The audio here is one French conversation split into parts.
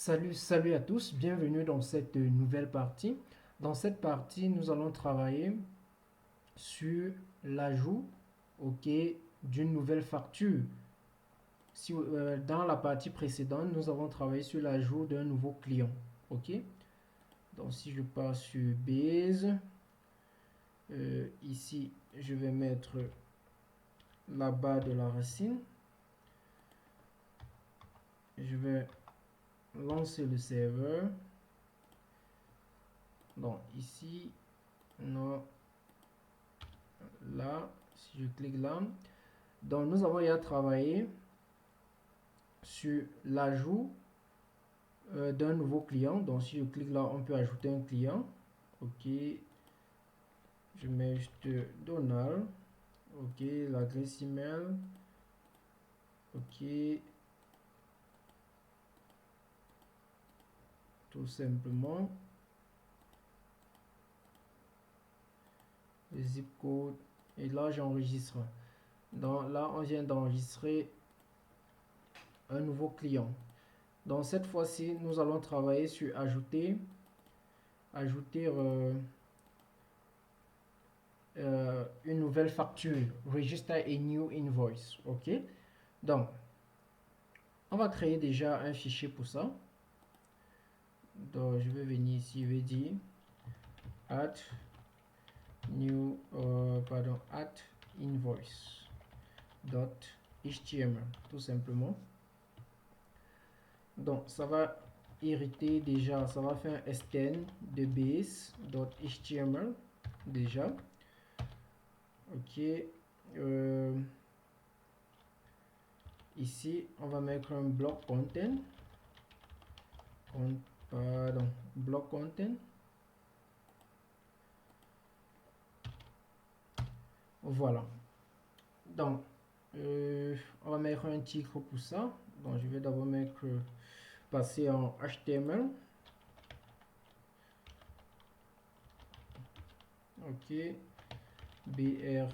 Salut à tous, bienvenue dans cette nouvelle partie. Dans cette partie, nous allons travailler sur l'ajout, ok, d'une nouvelle facture. Dans la partie précédente, nous avons travaillé sur l'ajout d'un nouveau client, ok. Donc si je pars sur Base, ici je vais mettre la barre de la racine. Je vais lancer le serveur. Donc ici, non, là, si je clique là, donc nous avons déjà travaillé sur l'ajout d'un nouveau client. Donc si je clique là, on peut ajouter un client. Ok, je mets juste Donald. Ok, l'adresse email. Ok, tout simplement le zip code, et là j'enregistre. Donc là on vient d'enregistrer un nouveau client. Donc cette fois-ci nous allons travailler sur ajouter une nouvelle facture, register a new invoice. Ok, donc on va créer déjà un fichier pour ça. Donc je vais venir ici, je vais dire add new add invoice .html tout simplement. Donc ça va hériter déjà, ça va faire un stn de base.html déjà. Ok, ici on va mettre un bloc content, bloc content. Voilà, donc on va mettre un titre pour ça. Donc je vais d'abord mettre passer en HTML. Ok, BR.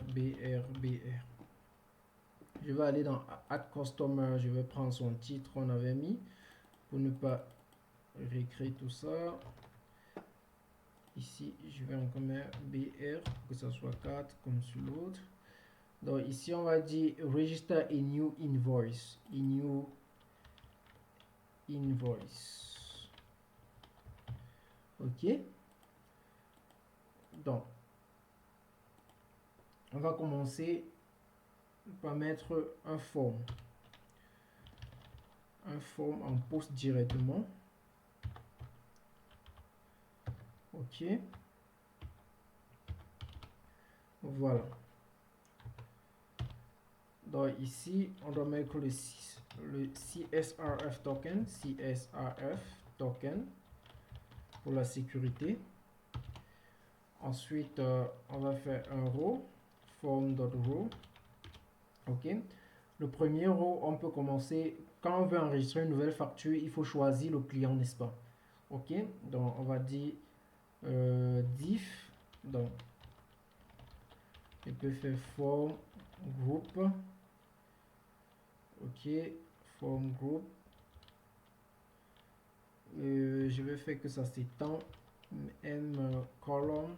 Je vais aller dans Add Customer, je vais prendre son titre qu'on avait mis pour ne pas réécrire tout ça. Ici, je vais encore mettre BR pour que ça soit 4 comme sur l'autre. Donc ici, on va dire Register a new invoice. Ok. Donc, on va commencer par mettre un form en post directement. Ok, voilà. Donc ici on doit mettre le CSRF token pour la sécurité. Ensuite on va faire un row form.row. ok, le premier row, on peut commencer quand on veut enregistrer une nouvelle facture, il faut choisir le client, n'est-ce pas? Ok, donc on va dire diff. Donc je peux faire form group. Ok, form group. Je vais faire que ça s'étend m column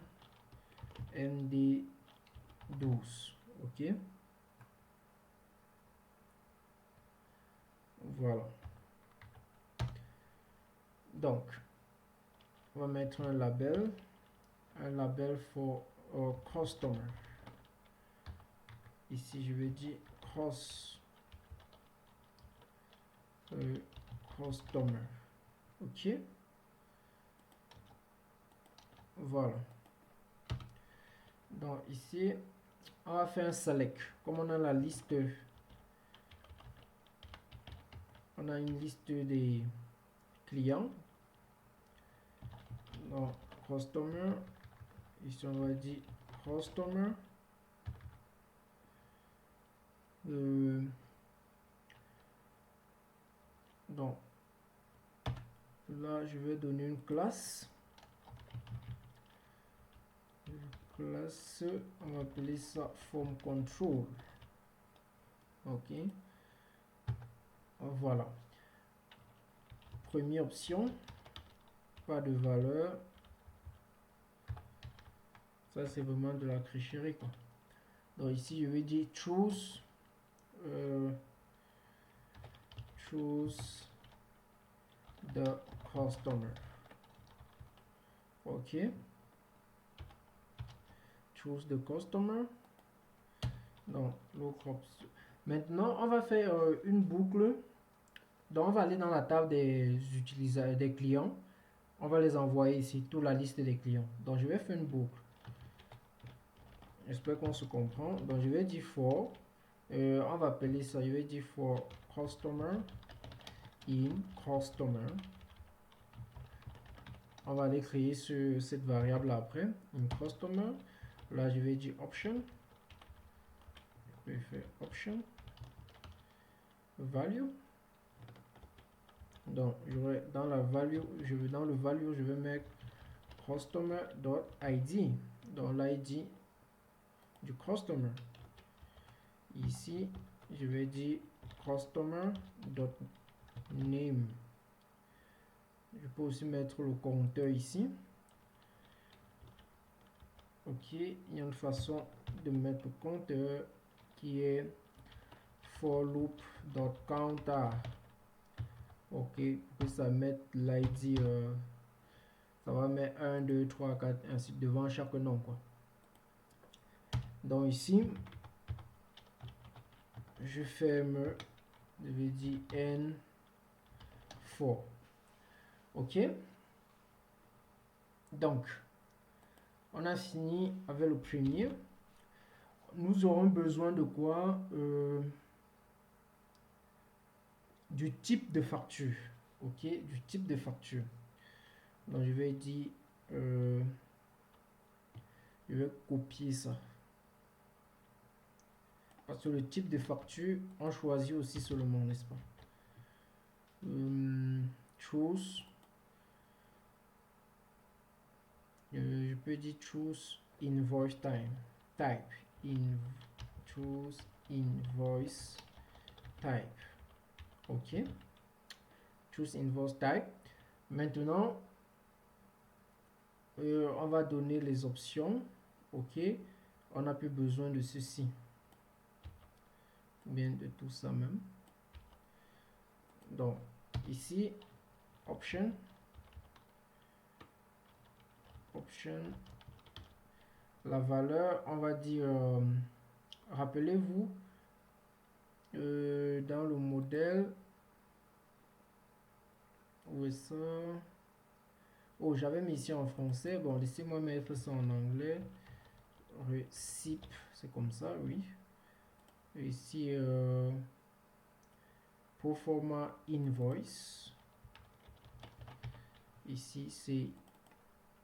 md12. Ok, voilà. Donc on va mettre un label for customer. Ici je vais dire customer. Ok, voilà. Donc ici on va faire un select. Comme on a la liste, on a une liste des clients. Donc customer, ici on va dire customer. Donc là je vais donner une classe, on va appeler ça form control. Ok, voilà. première option, pas de valeur. Ça, c'est vraiment de la tricherie, quoi. Donc ici, je vais dire choose the customer. Ok. Choose the customer. Donc, l'autre option. Maintenant, on va faire une boucle. Donc, on va aller dans la table des utilisateurs, des clients. On va les envoyer ici, toute la liste des clients. Donc, je vais faire une boucle. J'espère qu'on se comprend. Donc, je vais dire for. On va appeler ça, je vais dire for customer in customer. On va aller créer cette variable après. In customer. Là, je vais dire option. Je vais faire option. Value. Donc, dans la value, dans le value, je vais mettre customer.id. Donc, l'ID du customer. Ici, je vais dire customer.name. Je peux aussi mettre le compteur ici. Ok, il y a une façon de mettre le compteur qui est for loop.counter. Ok, que ça mette l'ID, ça va mettre 1, 2, 3, 4, ainsi devant chaque nom, quoi. Donc ici, je ferme, je vais dire N4. Ok. Donc, on a fini avec le premier. Nous aurons besoin de quoi? Du type de facture. Ok, du type de facture. Donc, je vais dire, je vais copier ça. Parce que le type de facture, on choisit aussi seulement, n'est-ce pas? Choose. Je peux dire choose invoice type. Choose invoice type. Ok. Choose invoice type. Maintenant, on va donner les options. Ok. On n'a plus besoin de ceci. Bien de tout ça même. Donc, ici, option. La valeur, on va dire, rappelez-vous, dans le modèle, où est ça? Oh, j'avais mis ici en français. Bon, laissez-moi mettre ça en anglais. Receipt, c'est comme ça, oui. Et ici, proforma invoice. Ici, c'est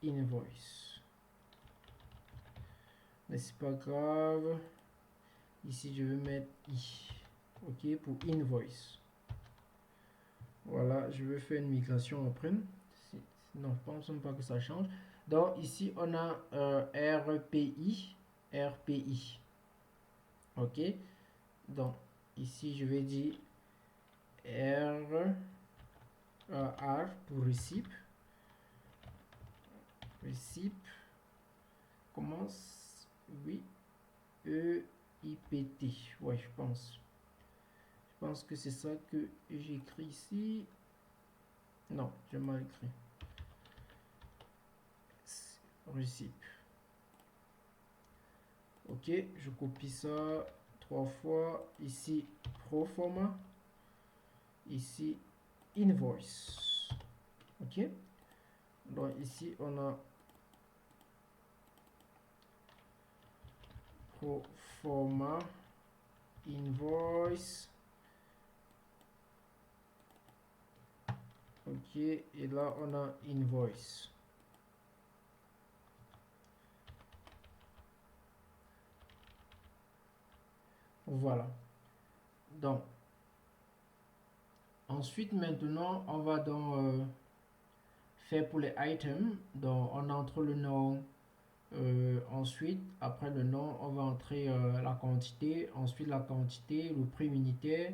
invoice. Mais c'est pas grave. Ici, je vais mettre i. Ok, pour invoice. Voilà, je vais faire une migration après. Non, je pense pas que ça change. Donc, ici, on a RPI. Ok. Donc, ici, je vais dire R pour receipt. Commence, oui, EIPT. Ouais, je pense. Je pense que c'est ça que j'ai écrit ici. Non, j'ai mal écrit. Receipt. Ok, je copie ça 3 fois. Ici, proforma. Ici, invoice. Ok. Donc ici, on a proforma invoice. Ok, et là on a invoice. Voilà. Donc ensuite, maintenant, on va donc faire pour les items. Donc on entre le nom. Ensuite, après le nom, on va entrer la quantité. Ensuite, la quantité, le prix unitaire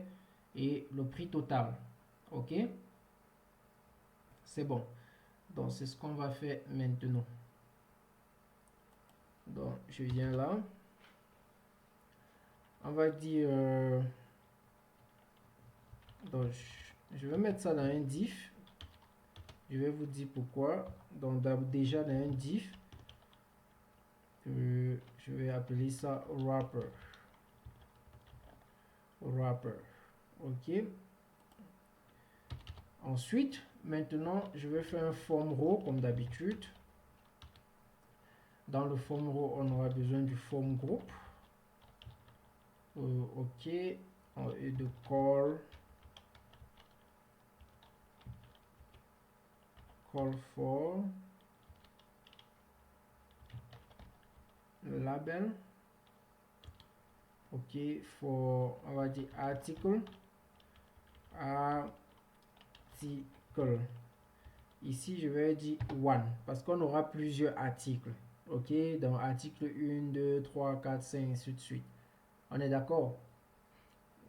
et le prix total. Ok. c'est bon. Donc, c'est ce qu'on va faire maintenant. Donc, je viens là. On va dire... donc, je vais mettre ça dans un div. Je vais vous dire pourquoi. Donc, déjà dans un div, je vais appeler ça wrapper. Wrapper. OK. Ensuite, maintenant, je vais faire un form row comme d'habitude. Dans le form row, on aura besoin du form group. OK. Et de call for label. OK. For, on va dire article. Ici, je vais dire one parce qu'on aura plusieurs articles. OK, donc article 1, 2, 3, 4, 5, ainsi de suite. On est d'accord?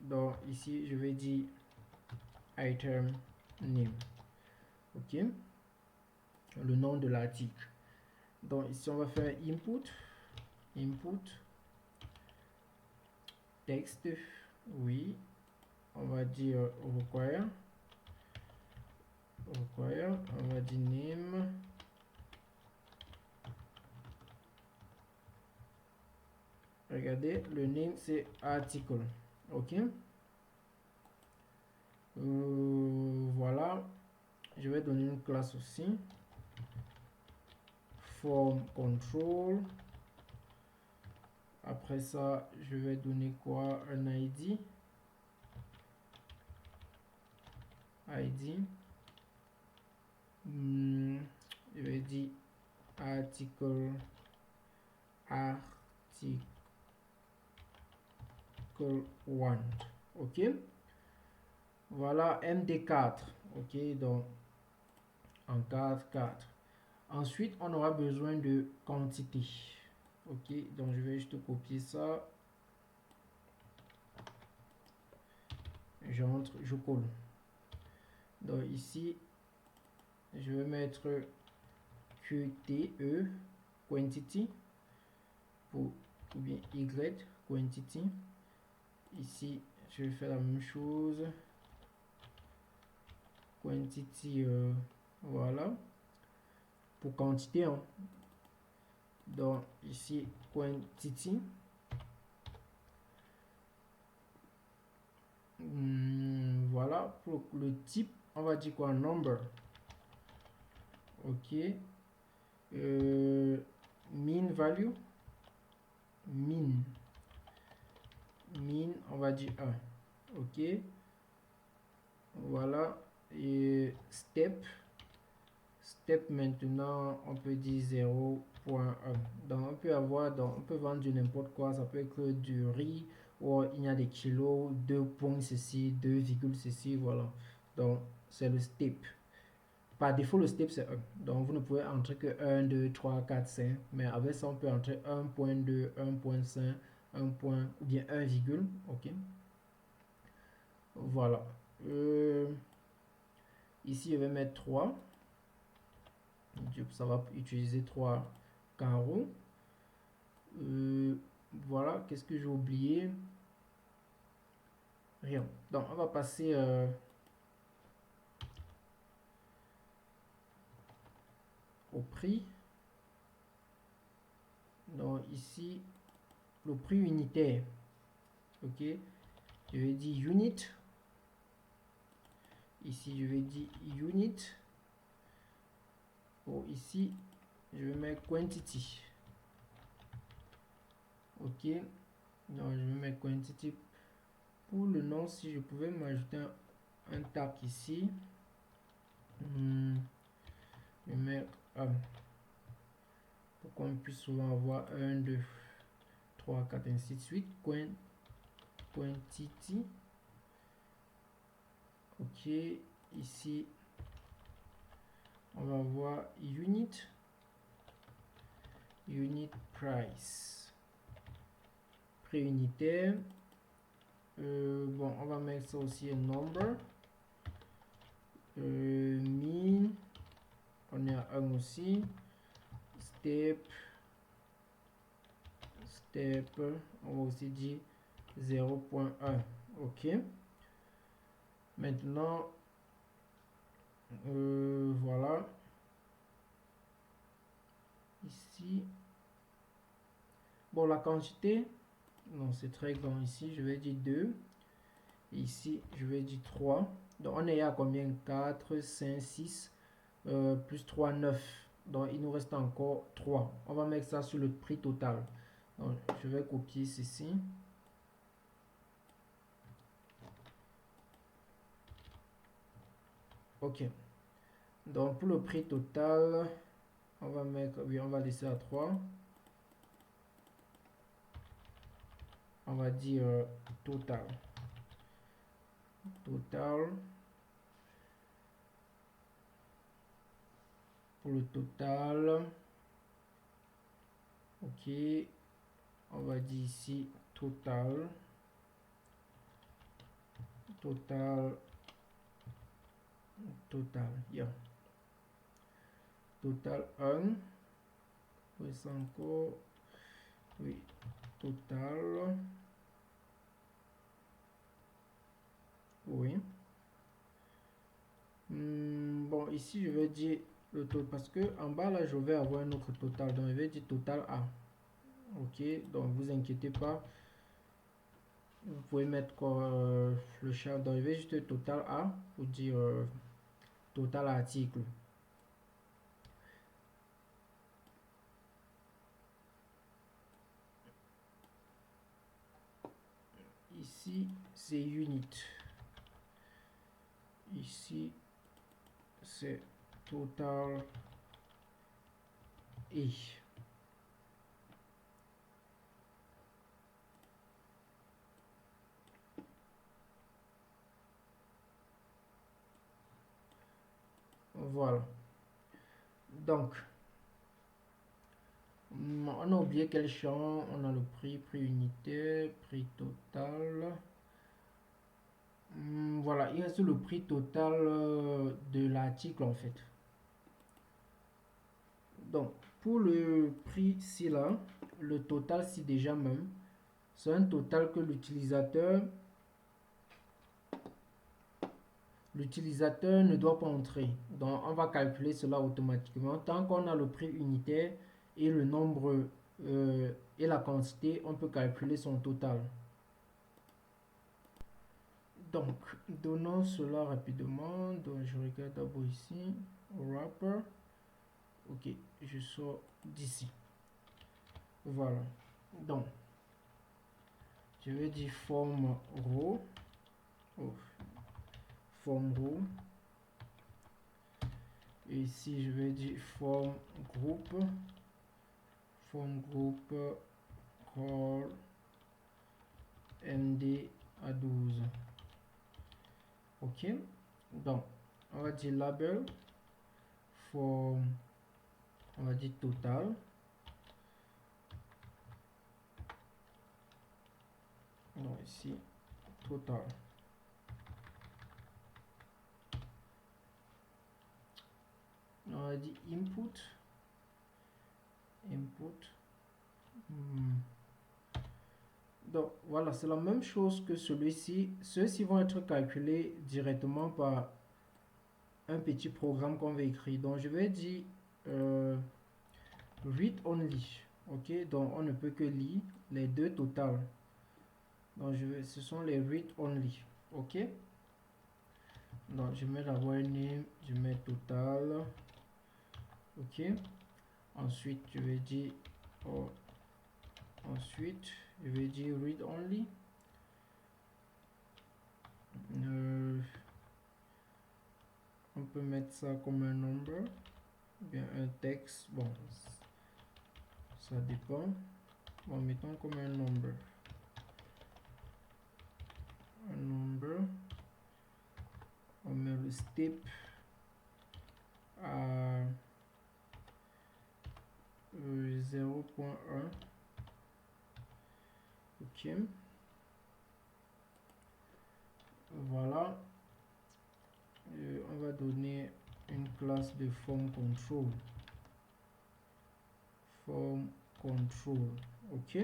Donc ici, je vais dire item name. OK, le nom de l'article. Donc ici, on va faire input texte. Oui, on va dire require. On va dire name. Regardez, le name c'est article. OK. Voilà. Je vais donner une classe aussi. Form control. Après ça, je vais donner quoi? Un ID. Je vais dire article 1. OK. Voilà, MD4. OK, donc en 4. Ensuite, on aura besoin de quantité. OK, donc je vais juste copier ça. J'entre, je colle. Donc ici, je vais mettre QTE, quantity, ou bien Y, quantity. Ici, je vais faire la même chose. Quantity, voilà. Pour quantité, hein. Donc ici, quantity. Voilà, pour le type, on va dire quoi? Number. OK. Mean value. Mean, on va dire 1. OK. Voilà. Et step maintenant, on peut dire 0.1. Donc on peut avoir, donc on peut vendre du n'importe quoi. Ça peut être du riz, ou il y a des kilos, 2 points ceci, 2 virgules ceci, voilà. Donc c'est le step. Par défaut, le step c'est 1. Donc vous ne pouvez entrer que 1, 2, 3, 4, 5. Mais avec ça, on peut entrer 1.2, 1.5, 1 point, ou bien 1 virgule. OK. Voilà. Ici, je vais mettre 3. Ça va utiliser 3 carreaux. Voilà. Qu'est-ce que j'ai oublié? Rien. Donc, on va passer... au prix. Donc ici, le prix unitaire. OK. Je vais dire unit. Ici, je vais dire unit. Bon, ici, je vais mettre quantity. OK. Donc, je vais mettre quantity. Pour le nom, si je pouvais m'ajouter un tag ici. Je vais mettre pour qu'on puisse souvent avoir 1, 2, 3, 4, ainsi de suite. Quantity. OK. Ici, on va voir unit price, prix unitaire. Bon, on va mettre ça aussi un number. Mean aussi. Step, on va aussi dire 0.1. OK. Maintenant, voilà. Ici. Bon, la quantité, non, c'est très grand. Ici, je vais dire 2. Ici, je vais dire 3. Donc, on est à combien? 4, 5, 6, plus 3, 9. Donc, il nous reste encore 3. On va mettre ça sur le prix total. Donc, je vais copier ceci. OK. Donc, pour le prix total, on va mettre, oui, on va laisser à 3. On va dire total. Total. Pour le total. OK. On va dire ici total. Total. Yeah. Total 1. Oui, c'est encore. Oui. Total. Oui. Bon, ici, je vais dire le total parce que en bas, là, je vais avoir un autre total. Donc, je vais dire total A. OK. Donc, vous inquiétez pas. Vous pouvez mettre le chat. Donc, je vais juste total A pour dire total article. Ici, c'est unit. Ici, c'est total et voilà. Donc, on a oublié quel champ. On a le prix, prix unité, prix total. Voilà, il reste le prix total de l'article en fait. Donc, pour le prix ci là, le total ci déjà même, c'est un total que l'utilisateur ne doit pas entrer. Donc, on va calculer cela automatiquement. Tant qu'on a le prix unitaire et le nombre et la quantité, on peut calculer son total. Donc, donnons cela rapidement. Donc, je regarde d'abord ici, wrapper. Ok, je sors d'ici. Voilà. Donc, je vais dire forme row. Oh, forme row. Et ici, je vais dire forme groupe. Forme groupe call MD à 12. OK. Donc, on va dire label forme, on va dire total. Donc ici, total. On va dire input. Donc voilà, c'est la même chose que celui-ci. Ceux-ci vont être calculés directement par un petit programme qu'on va écrire. Donc je vais dire read only. OK, donc on ne peut que lire les deux totales. Donc ce sont les read only. OK. Donc je mets d'abord un name, je mets total. OK. Ensuite je vais dire ensuite je vais dire read only. On peut mettre ça comme un number, bien un texte. Bon, ça dépend. Bon, mettons comme un number. Un number. On met le step à 0.1. OK. Voilà. On va donner une classe de form control. form control. OK,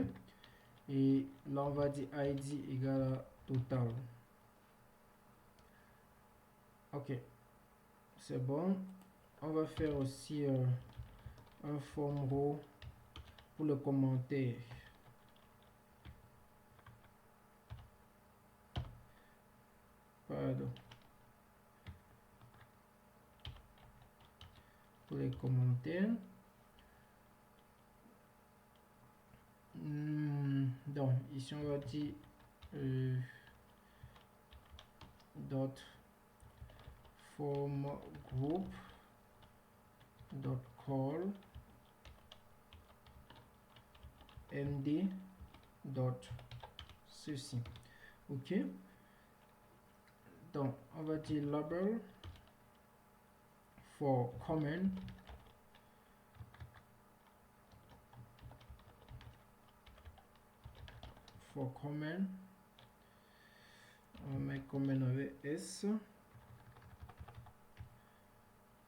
et là on va dire id égale à total. OK, c'est bon. On va faire aussi un form row pour le commentaire. Pardon. Pour les commentaires. Donc ici on va dire dot form group dot call md dot ceci. OK, donc on va dire label for comment on met comment avec s,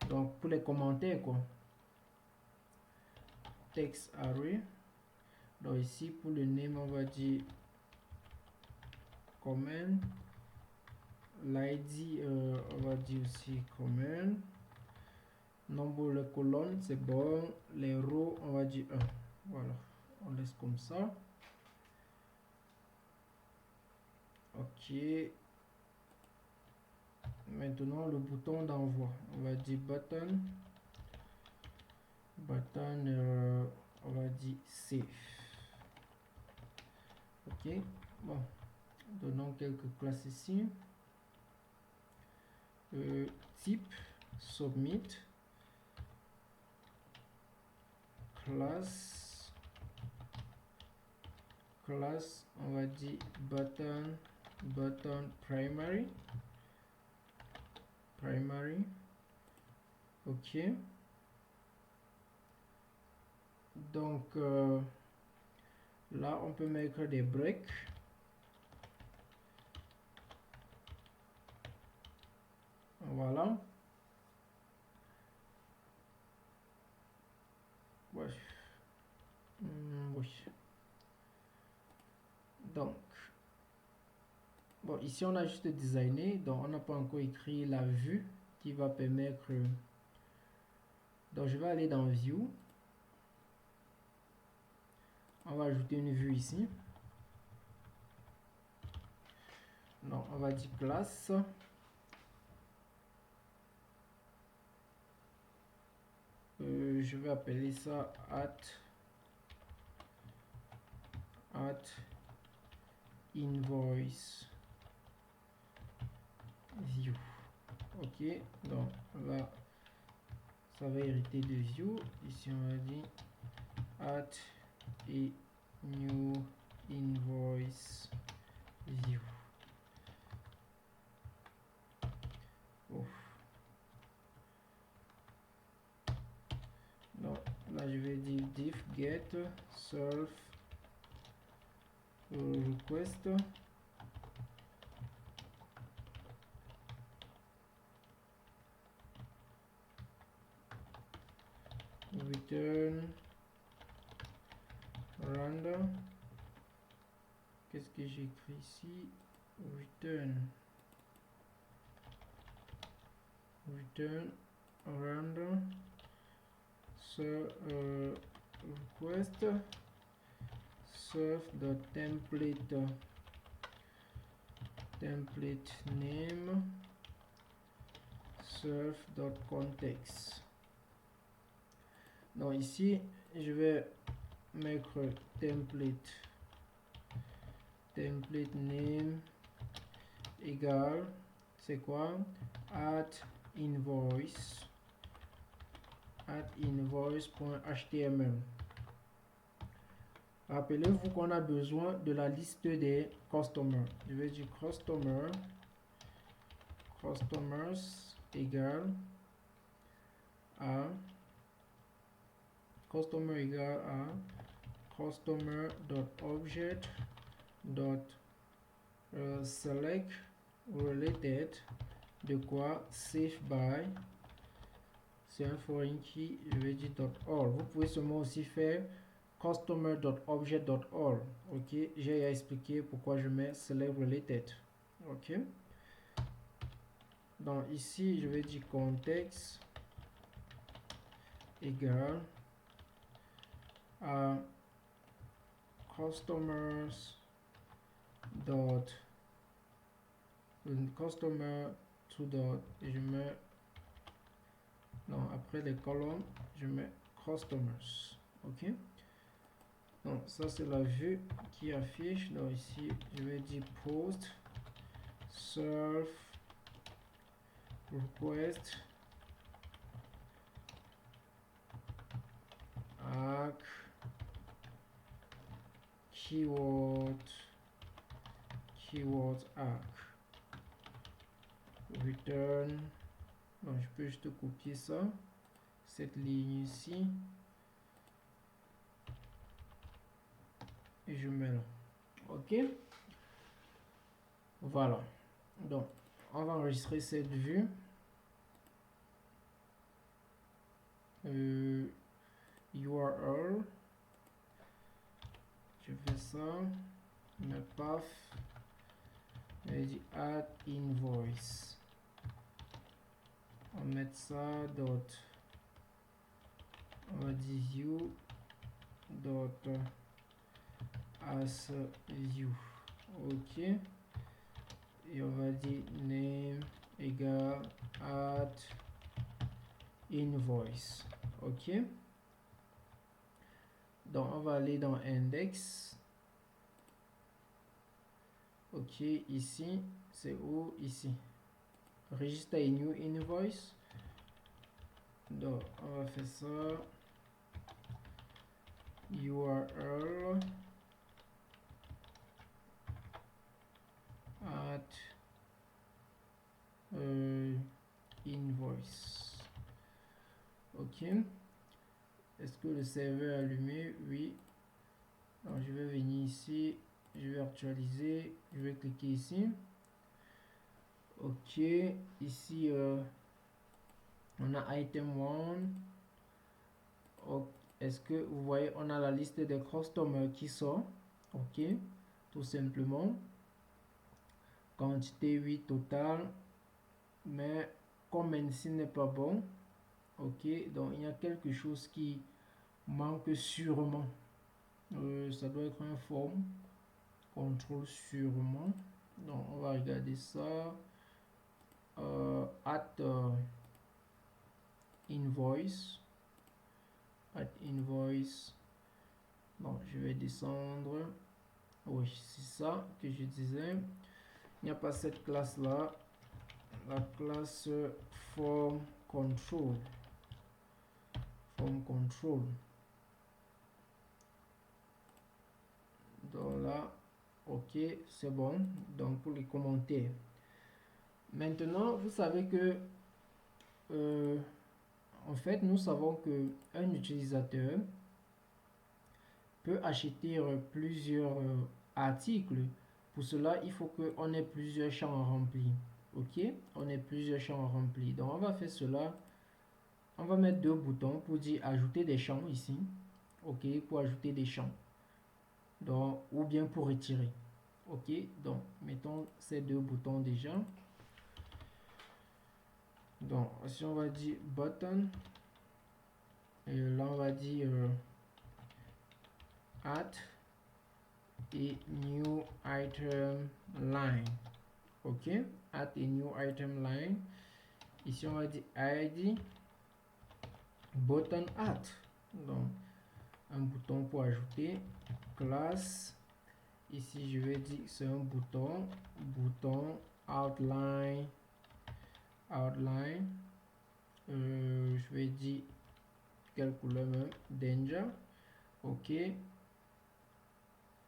donc pour les commentaires quoi. Text array, donc ici pour le name on va dire comment, l'id on va dire aussi comment, nombre de colonnes c'est bon, les rows on va dire 1. Voilà, on laisse comme ça. OK, maintenant le bouton d'envoi, on va dire button, on va dire save. OK, bon, donnons quelques classes ici. Type submit, classe on va dire button primary. OK, donc là on peut mettre des breaks. Voilà. Ouais. Oui. Donc bon, ici on a juste designé, donc on n'a pas encore écrit la vue qui va permettre. Donc je vais aller dans view, on va ajouter une vue ici. Donc on va dire classe, je vais appeler ça at invoice view. OK, donc là ça va hériter de view. Ici on va dire at et new invoice view. Donc là je vais dire diff get self request return random. Qu'est-ce que j'ai écrit ici? Return random request self.template name self.context. Donc ici je vais mettre template name égale, c'est quoi? at invoice.html. Rappelez-vous qu'on a besoin de la liste des customers. Je vais dire customers égale à customer.object.select related de quoi safe by c'est un foreign key, je vais dire .all. Vous pouvez seulement aussi faire customer.object.all. Ok, j'ai expliqué pourquoi je mets select related. Ok, donc ici je vais dire contexte égal à customers dot customer to dot et je mets non après les colonnes je mets customers. Ok, donc ça c'est la vue qui affiche. Donc ici je vais dire post serve request arc keyword arc return. Donc je peux juste copier ça, cette ligne ici, et je mets là. Ok, voilà. Donc on va enregistrer cette vue. URL, je fais ça, mais paf, je dis add invoice. On va mettre ça dot, on va dire view dot as view. Ok, et on va dire name égale add invoice. Ok, donc on va aller dans index. Ok, ici c'est où? Ici register a new invoice. Donc on va faire ça, URL at invoice. Ok, est-ce que le serveur est allumé? Oui. Alors je vais venir ici, je vais actualiser, je vais cliquer ici. Ok, ici on a item 1. Est-ce que vous voyez, on a la liste des customers qui sort. Ok, tout simplement quantité 8 total, mais comme ici n'est pas bon. Ok, donc il y a quelque chose qui manque sûrement. Ça doit être un form contrôle sûrement. Donc on va regarder ça. At invoice, donc je vais descendre. Oui, c'est ça que je disais. Il n'y a pas cette classe là, la classe form control. Donc là, ok, c'est bon. Donc pour les commentaires, maintenant vous savez que en fait nous savons que un utilisateur peut acheter plusieurs articles. Pour cela il faut qu'on ait plusieurs champs remplis. Ok, on ait plusieurs champs remplis. Donc on va faire cela, on va mettre deux boutons pour dire ajouter des champs ici. Ok, pour ajouter des champs, donc ou bien pour retirer. Ok, donc mettons ces deux boutons déjà. Donc si on va dire button, et là on va dire add et new item line. Ok, add a new item line. Ici on va dire id button add, donc un bouton pour ajouter. Classe, ici je vais dire c'est un bouton outline. Je vais dire quelle couleur même, danger. Ok,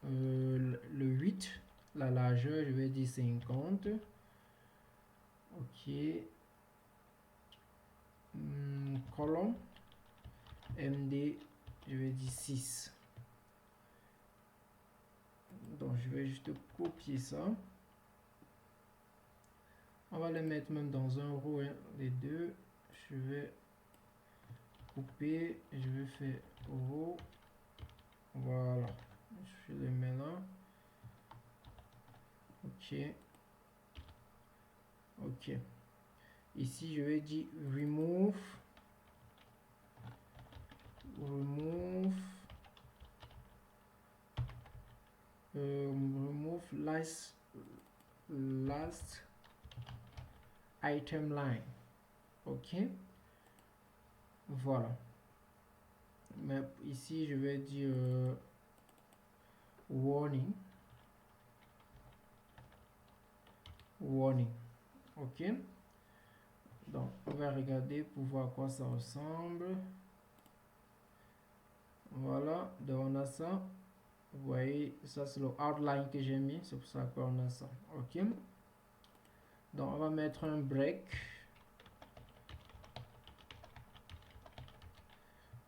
le 8, la largeur je vais dire 50. Ok, colonne MD je vais dire 6. Donc je vais juste copier ça, on va les mettre même dans un row, hein, les deux. Je vais couper, je vais faire row. Voilà, je le mets là. Ok. Ok. Ici, je vais dire remove. Remove last item line. Ok. Voilà. Mais ici, je vais dire warning. Ok. Donc, on va regarder pour voir à quoi ça ressemble. Voilà. Donc, on a ça. Vous voyez, ça c'est le outline que j'ai mis. C'est pour ça qu'on a ça. Ok. Donc, on va mettre un break.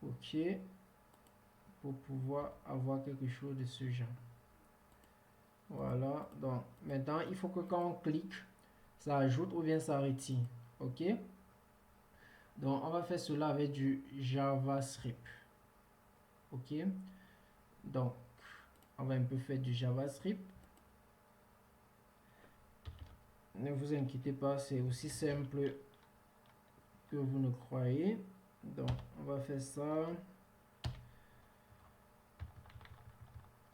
Ok. Pour pouvoir avoir quelque chose de ce genre. Voilà. Donc, maintenant, il faut que quand on clique, ça ajoute ou bien ça retire. Ok. Donc, on va faire cela avec du JavaScript. Ok. Donc, on va un peu faire du JavaScript. Ne vous inquiétez pas, c'est aussi simple que vous ne croyez. Donc, on va faire ça.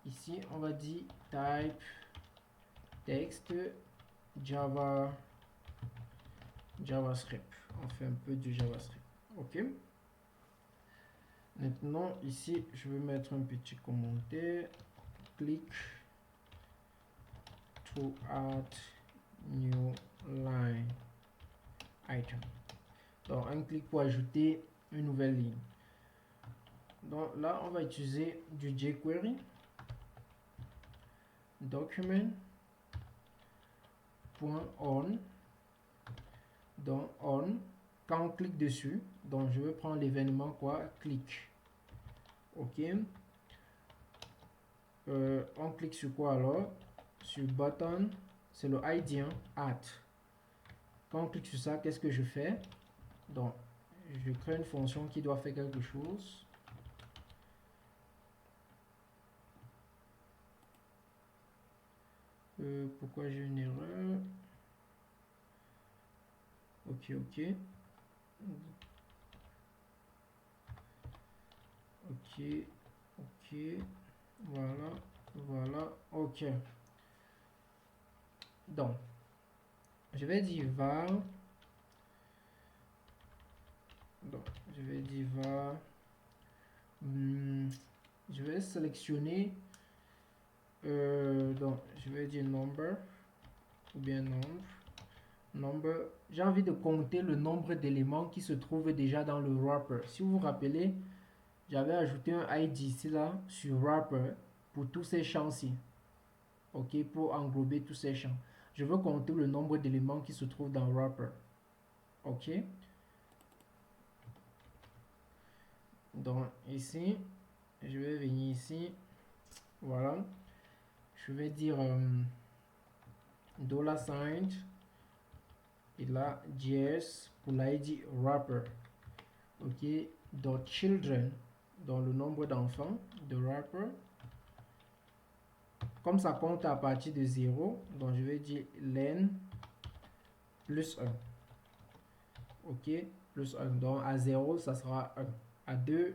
Ici, on va dire type text JavaScript. On fait un peu du JavaScript. Ok. Maintenant, ici, je vais mettre un petit commentaire. Click to add new line item. Donc, un clic pour ajouter une nouvelle ligne. Donc là, on va utiliser du jQuery. Document.on. Donc, on, quand on clique dessus, donc je vais prendre l'événement quoi, clic. Ok. On clique sur quoi alors? Sur button, c'est le ID, hein, add. Quand on clique sur ça, qu'est-ce que je fais? Donc, je crée une fonction qui doit faire quelque chose. Pourquoi j'ai une erreur? Ok, ok. Ok, ok. Voilà, voilà, ok. Donc, je vais dire var. Donc, je vais dire var. Je vais sélectionner. Donc, je vais dire number. Ou bien nombre. J'ai envie de compter le nombre d'éléments qui se trouvent déjà dans le wrapper. Si vous vous rappelez, j'avais ajouté un ID ici là sur wrapper pour tous ces champs-ci. Ok, pour englober tous ces champs. Je veux compter le nombre d'éléments qui se trouvent dans wrapper. Ok. Donc ici, je vais venir ici. Voilà. Je vais dire $sign et là JS pour l'ID wrapper. Ok. Dot children dans le nombre d'enfants de wrapper. Comme ça compte à partir de 0, donc je vais dire len plus 1. Ok, plus 1. Donc à 0, ça sera 1. À 2,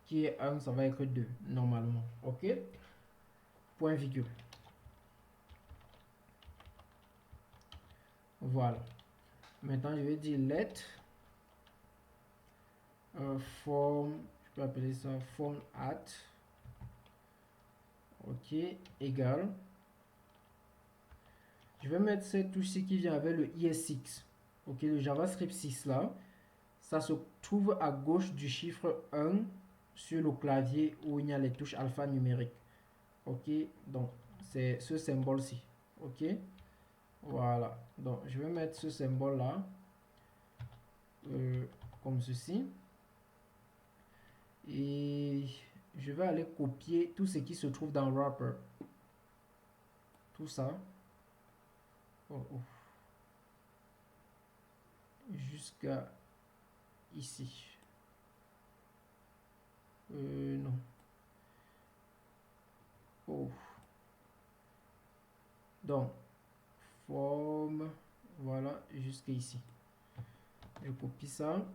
qui est 1, ça va être 2, normalement. Ok, point virgule. Voilà. Maintenant, je vais dire let form, je peux appeler ça form at. Ok, égal. Je vais mettre cette touche-ci qui vient avec le ES6. Ok, le JavaScript 6 là. Ça se trouve à gauche du chiffre 1 sur le clavier où il y a les touches alphanumériques. Ok, donc c'est ce symbole-ci. Ok, voilà. Donc je vais mettre ce symbole-là comme ceci. Et je vais aller copier tout ce qui se trouve dans wrapper. Tout ça. Jusqu'à ici. Non. Oh. Donc, forme, voilà, jusqu'ici. Je copie ça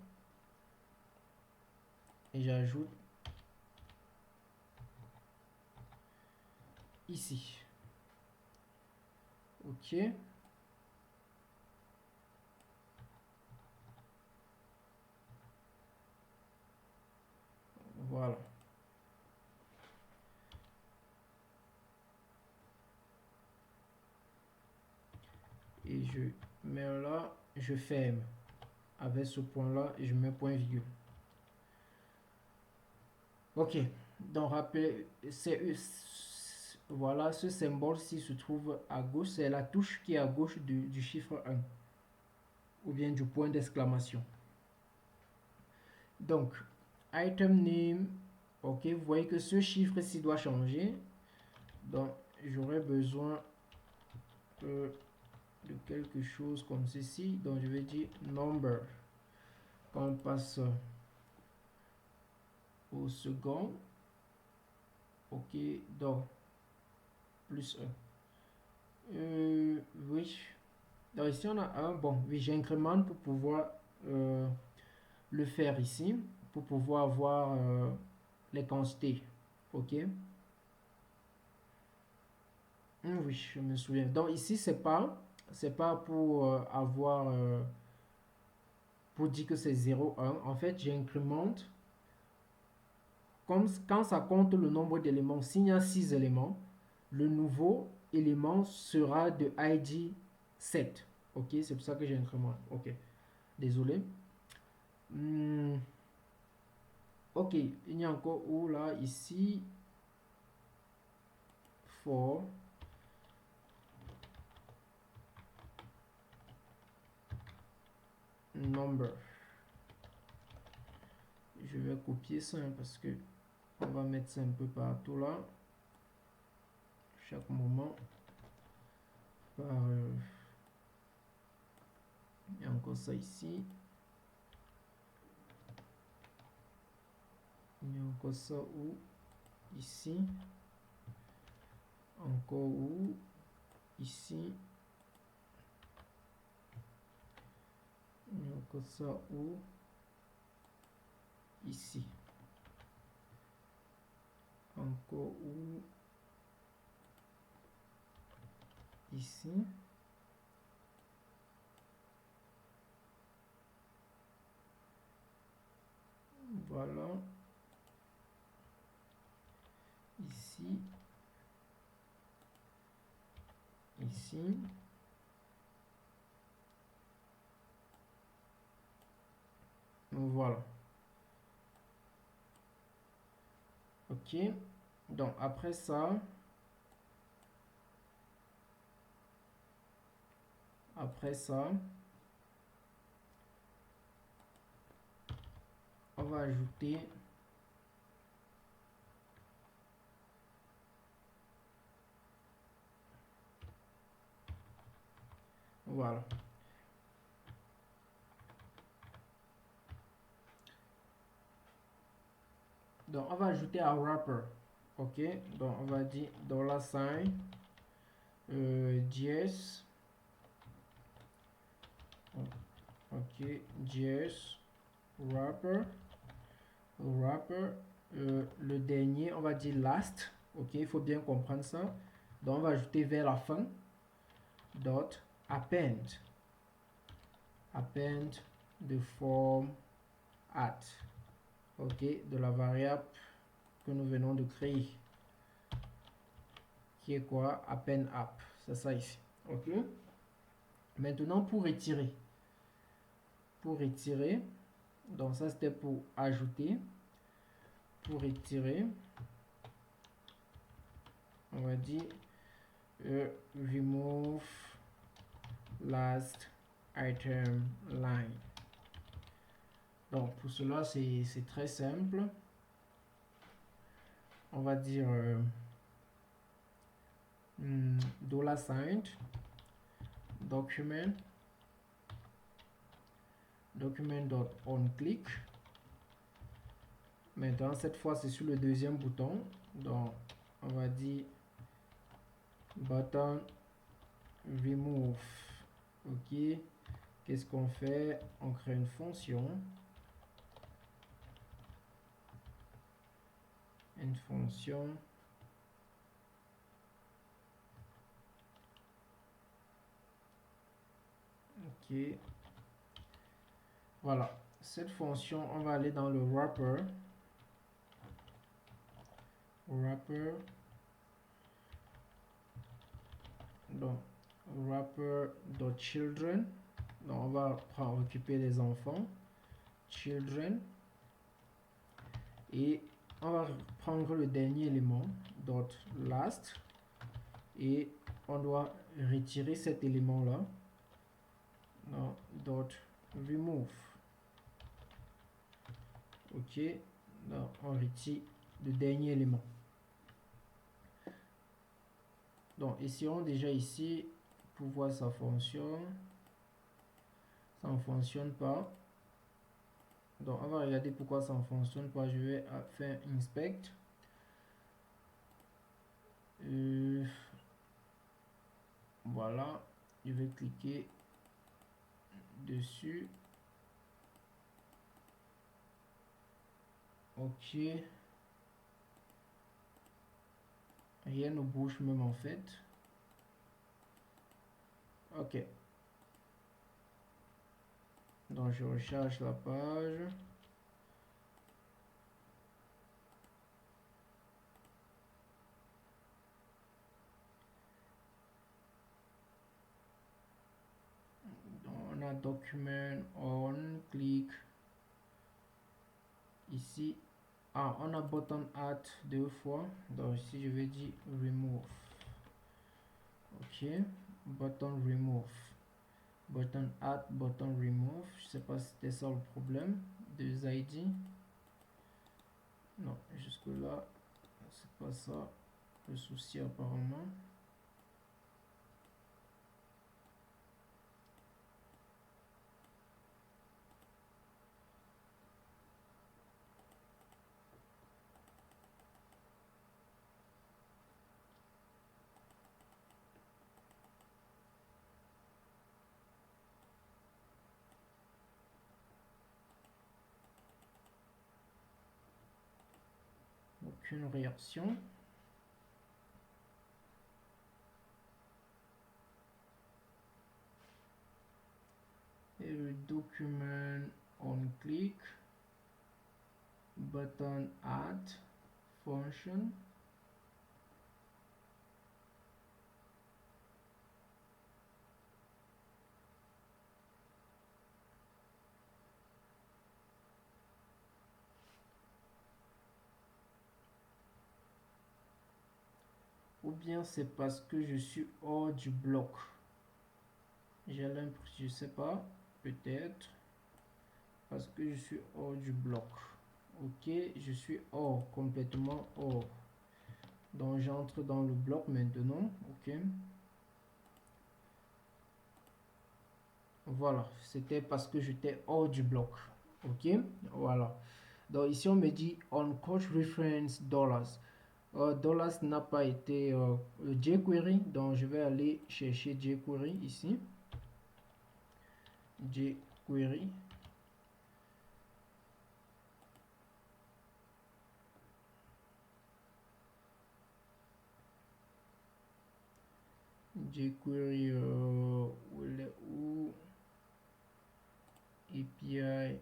et j'ajoute ici. OK. Voilà. Et je mets là, je ferme. Avec ce point-là, et je mets point virgule. OK. Donc, rappelez, voilà, ce symbole-ci se trouve à gauche. C'est la touche qui est à gauche du chiffre 1. Ou bien du point d'exclamation. Donc, item name. OK, vous voyez que ce chiffre-ci doit changer. Donc, j'aurais besoin de quelque chose comme ceci. Donc, je vais dire number. Quand on passe au second. OK, donc, plus 1. Oui. Donc, ici, on a un. Bon, oui, j'incrémente pour pouvoir le faire ici. Pour pouvoir avoir les quantités. OK. Oui, je me souviens. Donc ici, c'est pas pour avoir pour dire que c'est 0, 1. En fait, j'incrémente comme quand ça compte le nombre d'éléments. S'il y a 6 éléments, le nouveau élément sera de ID 7. OK, c'est pour ça que j'incrémente. OK. Désolé. OK, il y a encore où là ici for number. Je vais copier ça parce que on va mettre ça un peu partout là. Chaque moment. Il y a encore ça ici. Il y a encore ça où? Ici. Encore où? Ici. Il y a encore ça où? Ici. Encore où? Ici. Voilà. Ici. Ici. Voilà. OK. Donc, après ça, on va ajouter voilà. Donc, on va ajouter un wrapper. OK. Donc, on va dire $sign JS. OK. JS wrapper. Le dernier, on va dire last. OK. Il faut bien comprendre ça. Donc, on va ajouter vers la fin. Dot append. Append de form at. OK. De la variable que nous venons de créer. Qui est quoi? Append app. C'est ça ici. OK. Maintenant, pour retirer. Donc ça c'était pour ajouter. Pour retirer, on va dire remove last item line. Donc pour cela c'est très simple. On va dire $sign document.onClick Maintenant, cette fois, c'est sur le deuxième bouton. Donc, on va dire button remove. OK. Qu'est-ce qu'on fait? On crée une fonction. Une fonction. OK. Voilà. Cette fonction, on va aller dans le wrapper. Donc, wrapper.children. Donc, on va occuper des enfants. Children. Et on va prendre le dernier élément, .last. Et on doit retirer cet élément-là. .remove. OK. Donc, on retire le dernier élément. Donc, essayons déjà ici pour voir ça fonctionne. Ça ne fonctionne pas. Donc, on va regarder pourquoi ça ne fonctionne pas. Je vais faire inspect. Voilà. Je vais cliquer dessus. OK. Rien ne bouge même en fait. OK. Donc, je recharge la page. Donc, on a document, on clique ici. Ah, on a button add 2 fois. Donc, ici, je vais dire remove. OK. Button remove. Button add, button remove. Je sais pas si c'était ça le problème. Deux ID. Non, jusque là, c'est pas ça le souci apparemment. Aucune réaction. Et le document, on clique. Button add function. Ou bien c'est parce que je suis hors du bloc. J'ai l'impression, je sais pas, peut-être parce que je suis hors du bloc. OK, je suis hors, complètement hors. Donc j'entre dans le bloc maintenant. OK. Voilà, c'était parce que j'étais hors du bloc. OK, voilà. Donc ici on me dit on coach reference dollars. Dollars n'a pas été jQuery, donc je vais aller chercher jQuery ici. jQuery. jQuery, où API.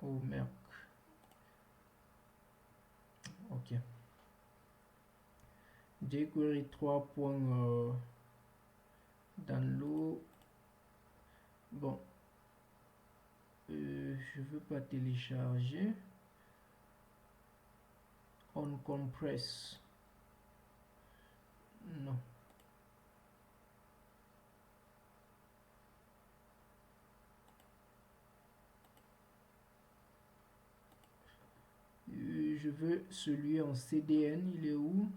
Oh merde. OK. jQuery 3. Download. Bon. Je veux pas télécharger. On compress. Non. Je veux celui en CDN. Il est où?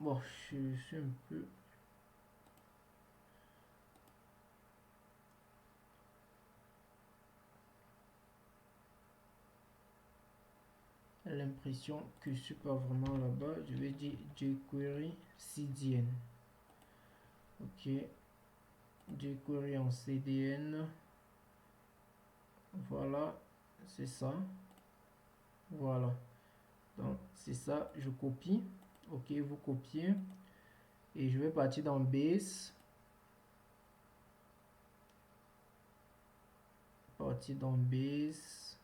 Bon, je suis un peu... l'impression que je suis pas vraiment là-bas. Je vais dire jQuery CDN. Ok, jQuery en CDN. Voilà, c'est ça. Voilà, donc c'est ça. Je copie. Ok, vous copiez et je vais partir dans Base. Partir dans Base.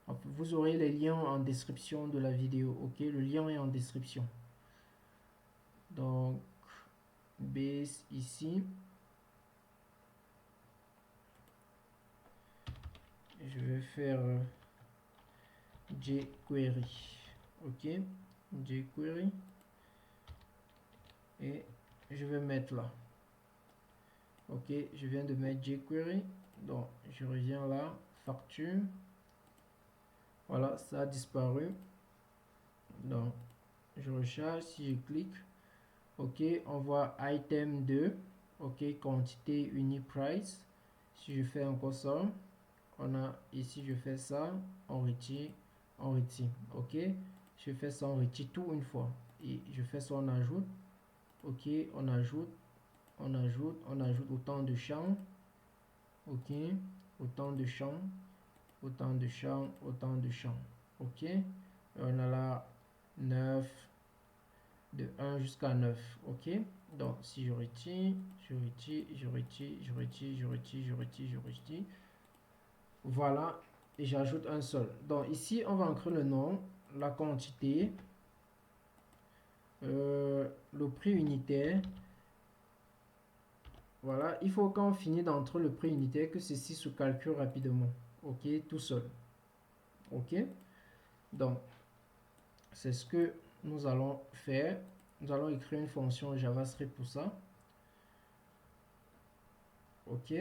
Vous aurez les liens en description de la vidéo. Ok, le lien est en description. Donc Base ici. Je vais faire jQuery. Ok, jQuery. Et je vais mettre là. Ok, je viens de mettre jQuery. Donc je reviens là, facture. Voilà, ça a disparu. Donc je recharge. Si je clique, ok, on voit item 2. Ok, quantité unique price. Si je fais encore ça, on a ici, je fais ça, on retire, on retire. Ok, je fais ça, on retire tout une fois. Et je fais ça, on ajoute. Ok, on ajoute, on ajoute, on ajoute autant de champs. Ok, autant de champs, autant de champs, autant de champs. Ok, et on a là 9, de 1 jusqu'à 9. Ok, donc si je retire, je retire, je retire, je retire, je retire, je retire, je retire. Voilà, et j'ajoute un seul. Donc ici, on va inclure le nom, la quantité, le prix unitaire. Voilà, il faut quand on finit d'entrer le prix unitaire que ceci se calcule rapidement. Ok, tout seul. Ok, donc c'est ce que nous allons faire. Nous allons écrire une fonction JavaScript pour ça. Ok,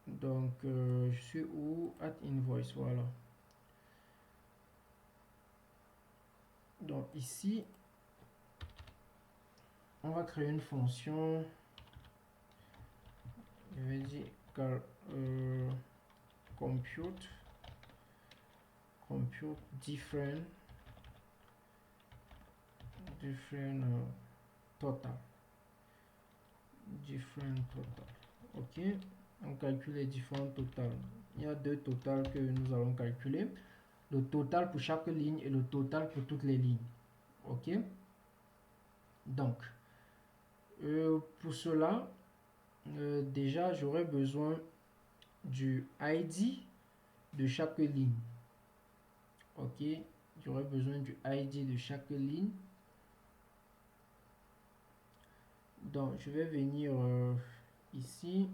donc je suis où? At invoice, voilà. Donc ici, on va créer une fonction. Je vais dire compute different total. Ok, on calcule les différents totals. Il y a deux totals que nous allons calculer, le total pour chaque ligne et le total pour toutes les lignes. Ok, donc pour cela, déjà j'aurais besoin du ID de chaque ligne. Ok, j'aurais besoin du ID de chaque ligne. Donc je vais venir ici.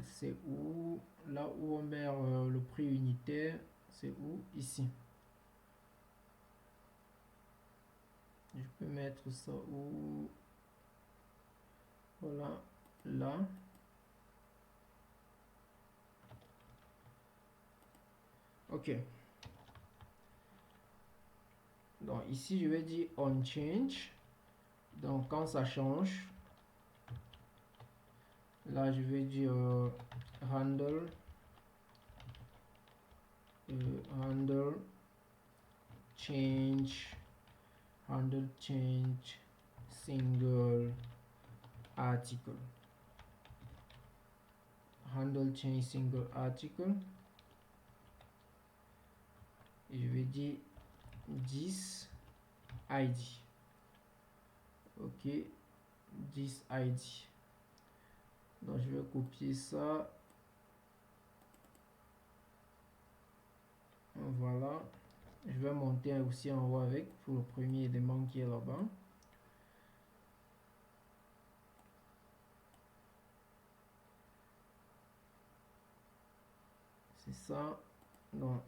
C'est où? Là où on met le prix unitaire, c'est où? Ici. Je peux mettre ça où? Voilà, là. Ok. Donc ici, je vais dire on change. Donc quand ça change, là je vais dire handle change single article. Handle change single article. Et je vais dire 10 ID. Ok, 10 ID. Donc je vais copier ça. Voilà. Je vais monter aussi en haut avec pour le premier élément qui est là-bas. C'est ça. Donc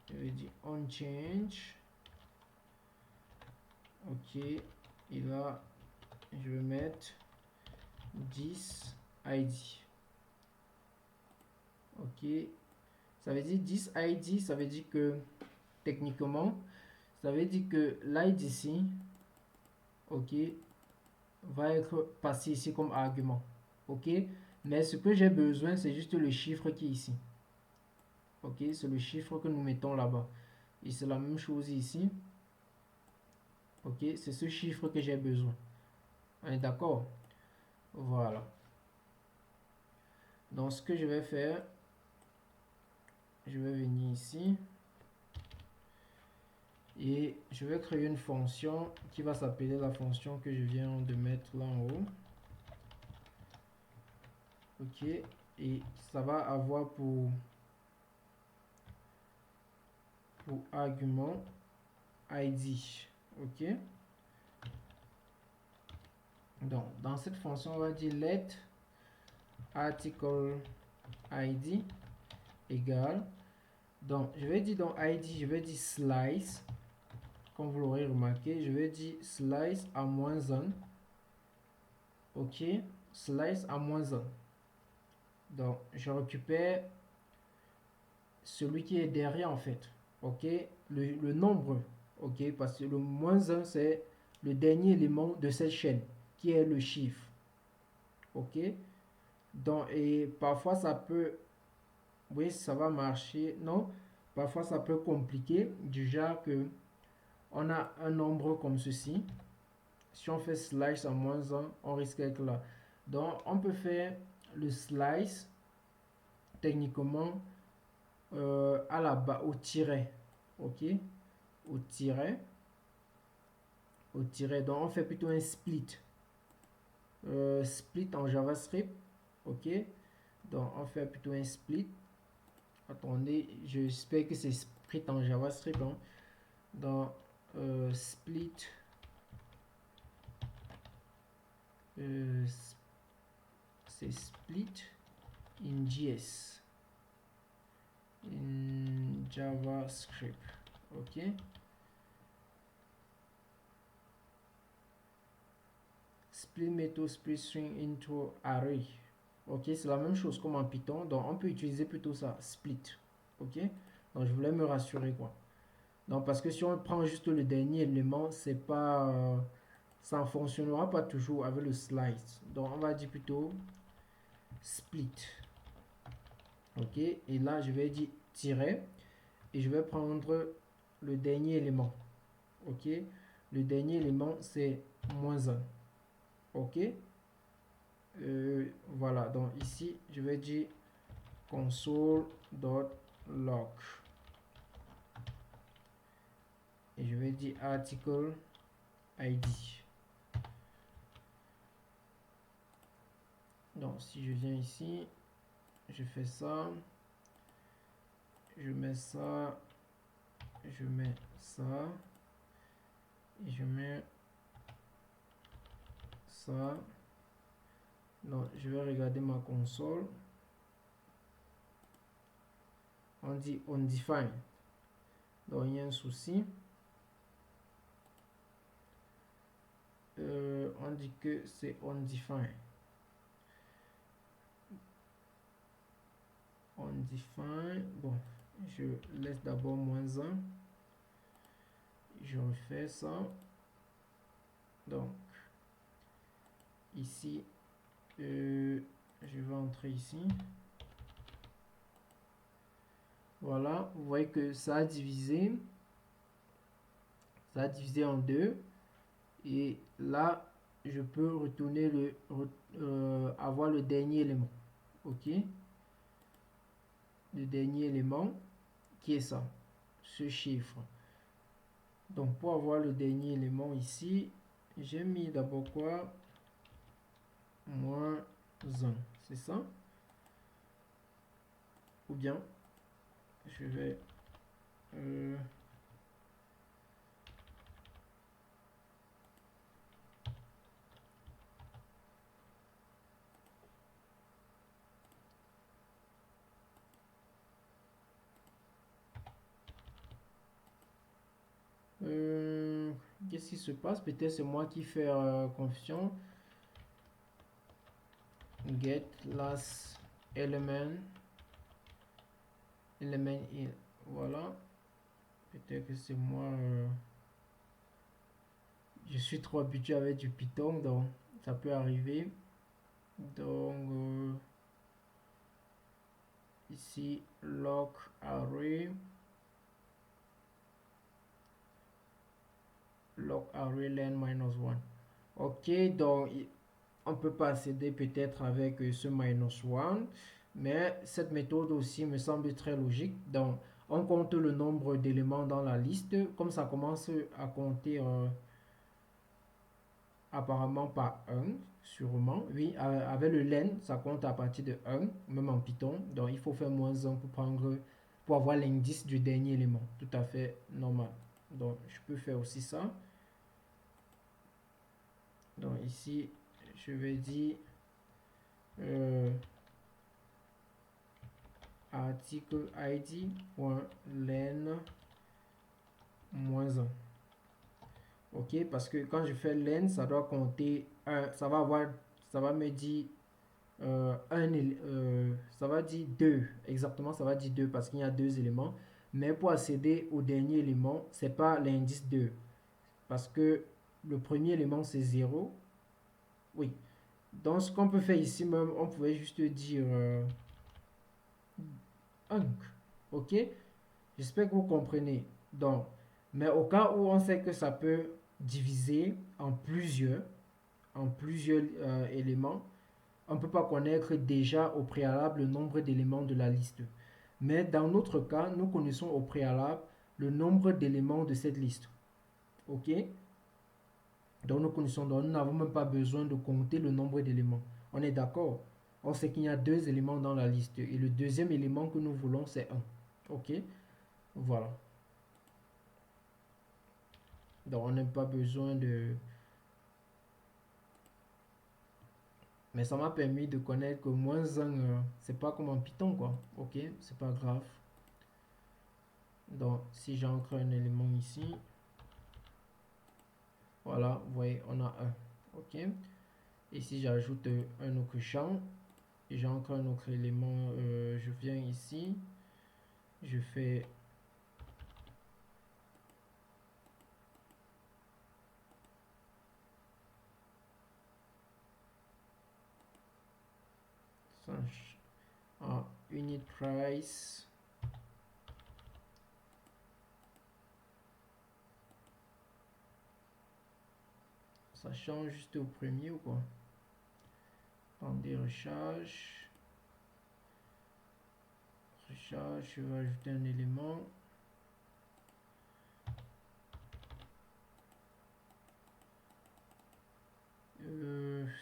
je vais dire on change. Ok. Et là, je vais mettre 10 ID. Ok, ça veut dire 10 ID, ça veut dire que techniquement, ça veut dire que l'ID ici, ok, va être passé ici comme argument. Ok, mais ce que j'ai besoin, c'est juste le chiffre qui est ici. Ok, c'est le chiffre que nous mettons là-bas. Et c'est la même chose ici. Ok, c'est ce chiffre que j'ai besoin. On est d'accord? Voilà. Donc, ce que je vais faire, je vais venir ici. Et je vais créer une fonction qui va s'appeler la fonction que je viens de mettre là en haut. Ok, et ça va avoir pour argument ID. Ok, donc dans cette fonction on va dire let article ID égale, donc je vais dire dans ID, je vais dire slice, comme vous l'aurez remarqué, je vais dire slice à -1. Ok, slice à -1. Donc je récupère celui qui est derrière en fait. Ok, le nombre. Ok, parce que le -1 c'est le dernier élément de cette chaîne qui est le chiffre. Ok, donc et parfois ça peut, oui, ça va marcher, non, parfois ça peut compliquer du genre que on a un nombre comme ceci. Si on fait slice à -1, on risque d'être là. Donc on peut faire le slice techniquement à la bas, au tiret. Ok, au tiret. Donc on fait plutôt un split. Split en JavaScript. Ok, donc on fait plutôt un split. Attendez, j'espère que c'est split en JavaScript. Hein. Dans split, c'est split in JS, in JavaScript. Ok, split method split string into array. Ok, c'est la même chose comme en Python, donc on peut utiliser plutôt ça, split. Ok, donc je voulais me rassurer quoi. Donc parce que si on prend juste le dernier élément, c'est pas ça ne fonctionnera pas toujours avec le slice. Donc on va dire plutôt split. Ok, et là je vais dire tiret et je vais prendre le dernier élément. Ok, le dernier élément c'est -1. Ok, voilà, donc ici je vais dire console.log et je vais dire article ID. Donc si je viens ici, je fais ça, je mets ça, je mets ça et je mets ça. Donc je vais regarder ma console. On dit undefined. Donc il y a un souci. On dit que c'est undefined. Undefined. Bon, je laisse d'abord -1. Je refais ça. Donc ici, je vais entrer ici. Voilà, vous voyez que ça a divisé. Ça a divisé en deux. Et là, je peux retourner avoir le dernier élément. Ok, le dernier élément qui est ça, ce chiffre. Donc pour avoir le dernier élément ici, j'ai mis d'abord quoi? -1, c'est ça? Ou bien je vais qu'est-ce qui se passe? Peut-être c'est moi qui fais confusion. get last element in. Voilà, peut-être que c'est moi, je suis trop habitué avec du Python, donc ça peut arriver. Donc ici log array len -1. Ok, donc on peut pas accéder peut-être avec ce -1, mais cette méthode aussi me semble très logique. Donc on compte le nombre d'éléments dans la liste, comme ça commence à compter apparemment par 1, sûrement. Oui, avec le len, ça compte à partir de 1, même en Python. Donc il faut faire -1 pour avoir l'indice du dernier élément. Tout à fait normal. Donc je peux faire aussi ça. Donc ici, je vais dire article id.len -1. Ok, parce que quand je fais len, ça doit compter 1, ça va me dire ça va dire 2, exactement, ça va dire 2 parce qu'il y a deux éléments. Mais pour accéder au dernier élément, c'est pas l'indice 2 parce que le premier élément c'est 0. Oui, donc ce qu'on peut faire ici même, on pouvait juste dire 1. Ok, j'espère que vous comprenez. Donc, mais au cas où on sait que ça peut diviser en plusieurs éléments, on ne peut pas connaître déjà au préalable le nombre d'éléments de la liste. Mais dans notre cas, nous connaissons au préalable le nombre d'éléments de cette liste. Ok? Donc nous n'avons même pas besoin de compter le nombre d'éléments. On est d'accord? On sait qu'il y a deux éléments dans la liste et le deuxième élément que nous voulons c'est 1. Ok? Voilà. Donc on n'a pas besoin de... Mais ça m'a permis de connaître que -1, c'est pas comme en Python quoi. Ok? C'est pas grave. Donc si j'ancre un élément ici, voilà, vous voyez, on a 1. Ok? Et si j'ajoute un autre champ, et j'ancre un autre élément, je viens ici, je fais unit price. Ça change juste au premier ou quoi? Attendez, recharge. Recharge, je vais ajouter un élément.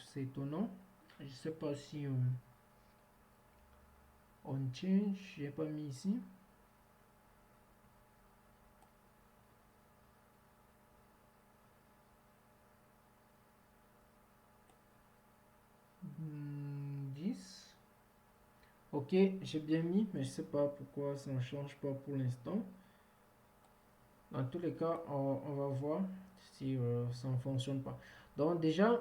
C'est étonnant. Je sais pas si on change, j'ai pas mis ici. Ok, j'ai bien mis, mais je sais pas pourquoi ça ne change pas pour l'instant. Dans tous les cas, on va voir si ça ne fonctionne pas. Donc déjà,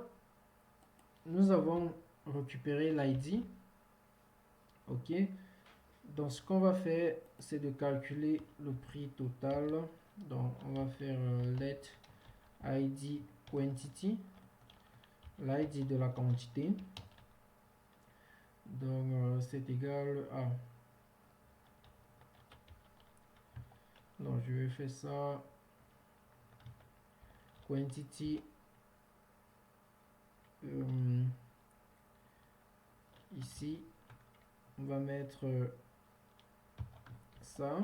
nous avons récupéré l'ID. Ok. Donc ce qu'on va faire, c'est de calculer le prix total. Donc on va faire let id quantity, l'ID de la quantité. Donc c'est égal à... Donc je vais faire ça. Quantity. Ici, on va mettre ça.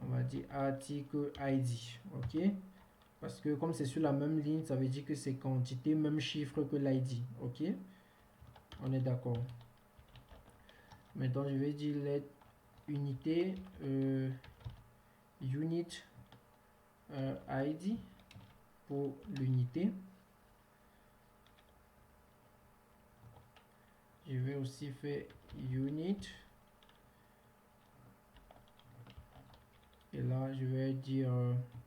On va dire article ID. Ok. Parce que comme c'est sur la même ligne, ça veut dire que c'est quantité, même chiffre que l'ID. Ok. On est d'accord. Maintenant, je vais dire let unité unit ID pour l'unité. Je vais aussi faire unit. Et là, je vais dire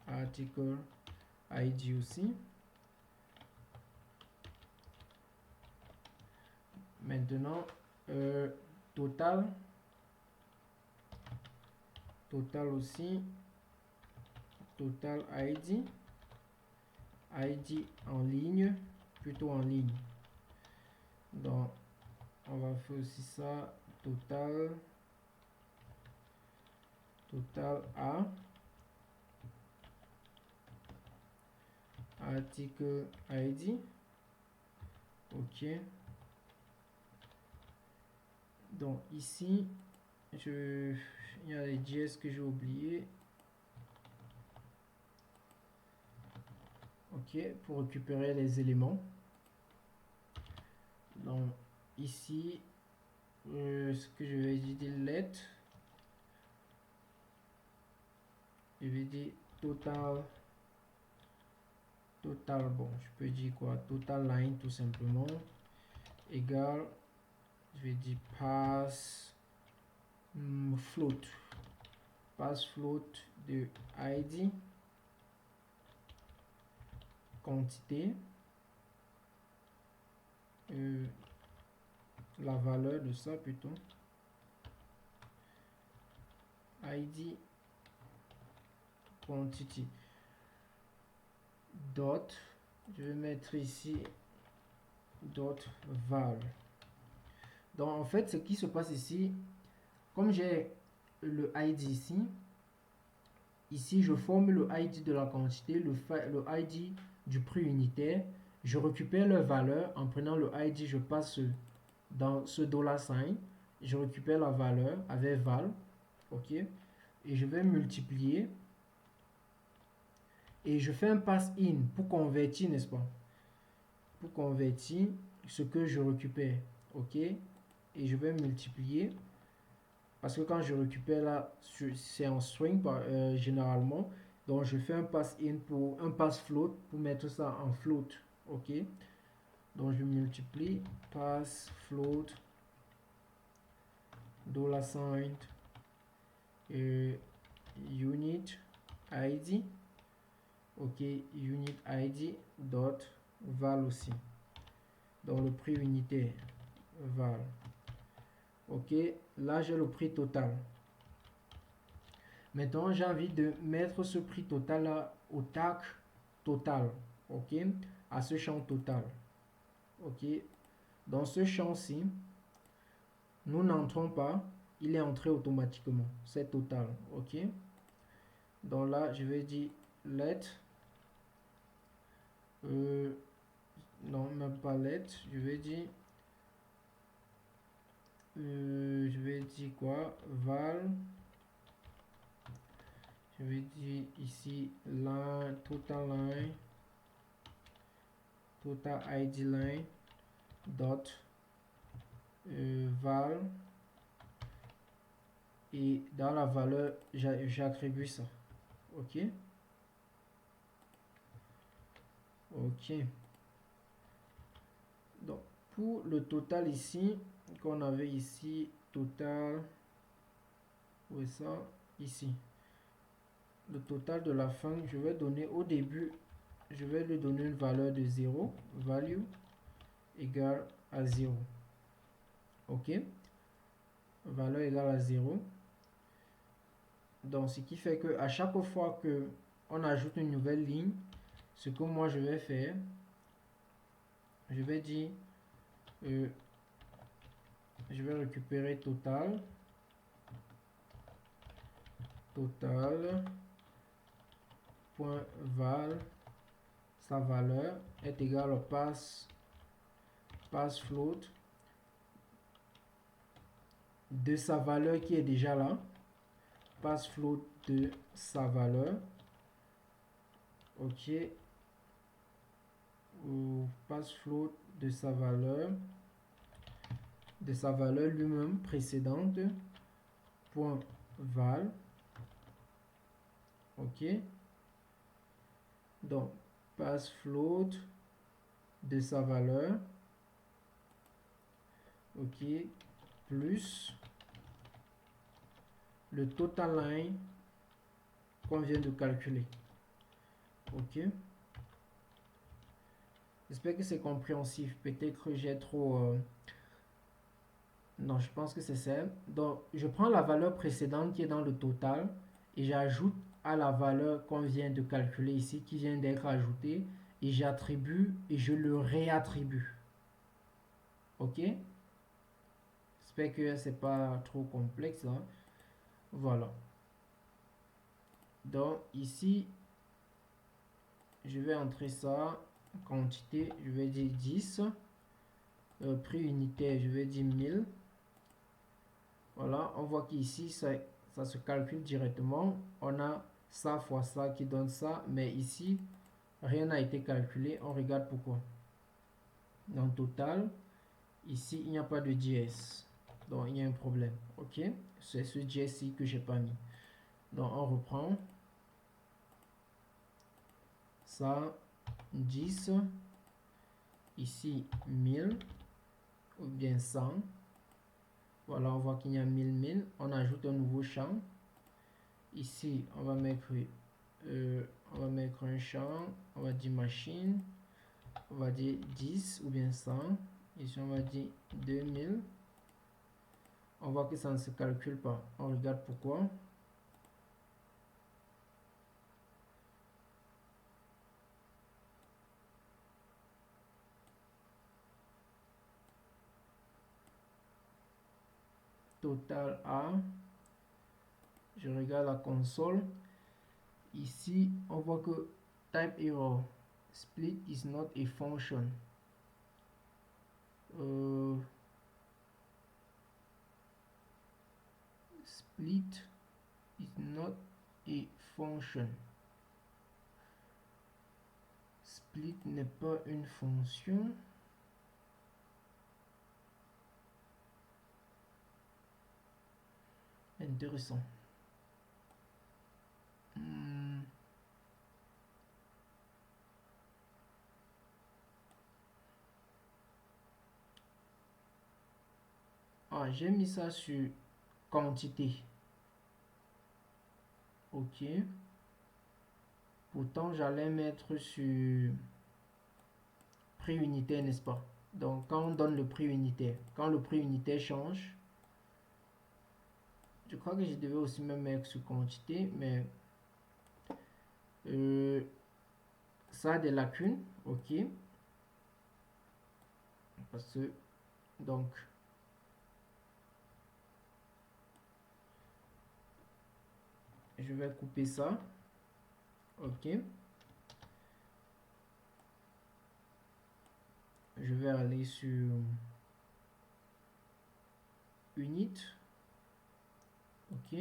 article ID aussi. Maintenant, total aussi, total ID, ID en ligne, plutôt en ligne. Donc, on va faire aussi ça, total A, article ID, ok. Donc ici, il y a les JS que j'ai oublié. Ok, pour récupérer les éléments. Donc ici, ce que je vais dire let, je vais dire total, bon, je peux dire quoi, total line tout simplement, égal, je vais dire pass float de ID, quantité, la valeur de ça plutôt, ID quantity dot, je vais mettre ici dot val. Donc en fait ce qui se passe ici, comme j'ai le ID ici je forme le ID de la quantité, le ID du prix unitaire, je récupère leur valeur en prenant le ID, je passe dans ce $sign, je récupère la valeur avec val, ok, et je vais multiplier et je fais un pass in pour convertir, n'est-ce pas, pour convertir ce que je récupère, ok, et je vais multiplier parce que quand je récupère là c'est en string généralement, donc je fais un pass in pour un pass float pour mettre ça en float, ok, donc je multiplie pass float $sign unit id, ok, unit id dot val aussi, donc le prix unitaire val, ok, là j'ai le prix total. Maintenant j'ai envie de mettre ce prix total là au tag total, ok, à ce champ total, ok. Dans ce champ-ci nous n'entrons pas, il est entré automatiquement, c'est total, ok. Donc là je vais dire let, non même pas let, je vais dire quoi, val, je vais dire ici line, total id line dot val, et dans la valeur j'attribue ça, ok, ok. Donc pour le total ici qu'on avait ici, total, où est ça, ici, le total de la fin, je vais donner au début, je vais lui donner une valeur de 0, value égale à 0, ok, valeur égale à 0. Donc ce qui fait que à chaque fois que on ajoute une nouvelle ligne, ce que moi je vais faire, je vais dire je vais récupérer total point val, sa valeur est égale au pass float de sa valeur qui est déjà là, pass float de sa valeur, ok, ou pass float de sa valeur lui-même précédente, point val, ok. Donc pass float de sa valeur, ok, plus le total line qu'on vient de calculer, ok. J'espère que c'est compréhensif, peut-être que j'ai trop Non, je pense que c'est ça. Donc, je prends la valeur précédente qui est dans le total et j'ajoute à la valeur qu'on vient de calculer ici, qui vient d'être ajoutée, et j'attribue et je le réattribue. Ok? J'espère que c'est pas trop complexe, hein. Voilà. Donc, ici, je vais entrer ça, quantité, je vais dire 10. Prix unitaire, je vais dire 1000. Voilà, on voit qu'ici, ça se calcule directement. On a ça fois ça qui donne ça, mais ici, rien n'a été calculé. On regarde pourquoi. Dans le total, ici, il n'y a pas de JS. Donc, il y a un problème. OK? C'est ce JS-ci que j'ai pas mis. Donc, on reprend. Ça, 10. Ici, 1000. Ou bien 100. Voilà, on voit qu'il y a 1000, 1000. On ajoute un nouveau champ. Ici, on va mettre un champ. On va dire machine. On va dire 10 ou bien 100. Ici, on va dire 2000. On voit que ça ne se calcule pas. On regarde pourquoi. Total A. Je regarde la console. Ici, on voit que type error. Split is not a function. Split is not a function. Split n'est pas une fonction. Intéressant. Ah, j'ai mis ça sur quantité. Ok. Pourtant, j'allais mettre sur prix unitaire, n'est-ce pas? Donc, quand on donne le prix unitaire, quand le prix unitaire change, je crois que je devais aussi me mettre sur quantité, mais ça a des lacunes, ok. Parce que, donc, je vais couper ça, ok. Je vais aller sur unit, ok.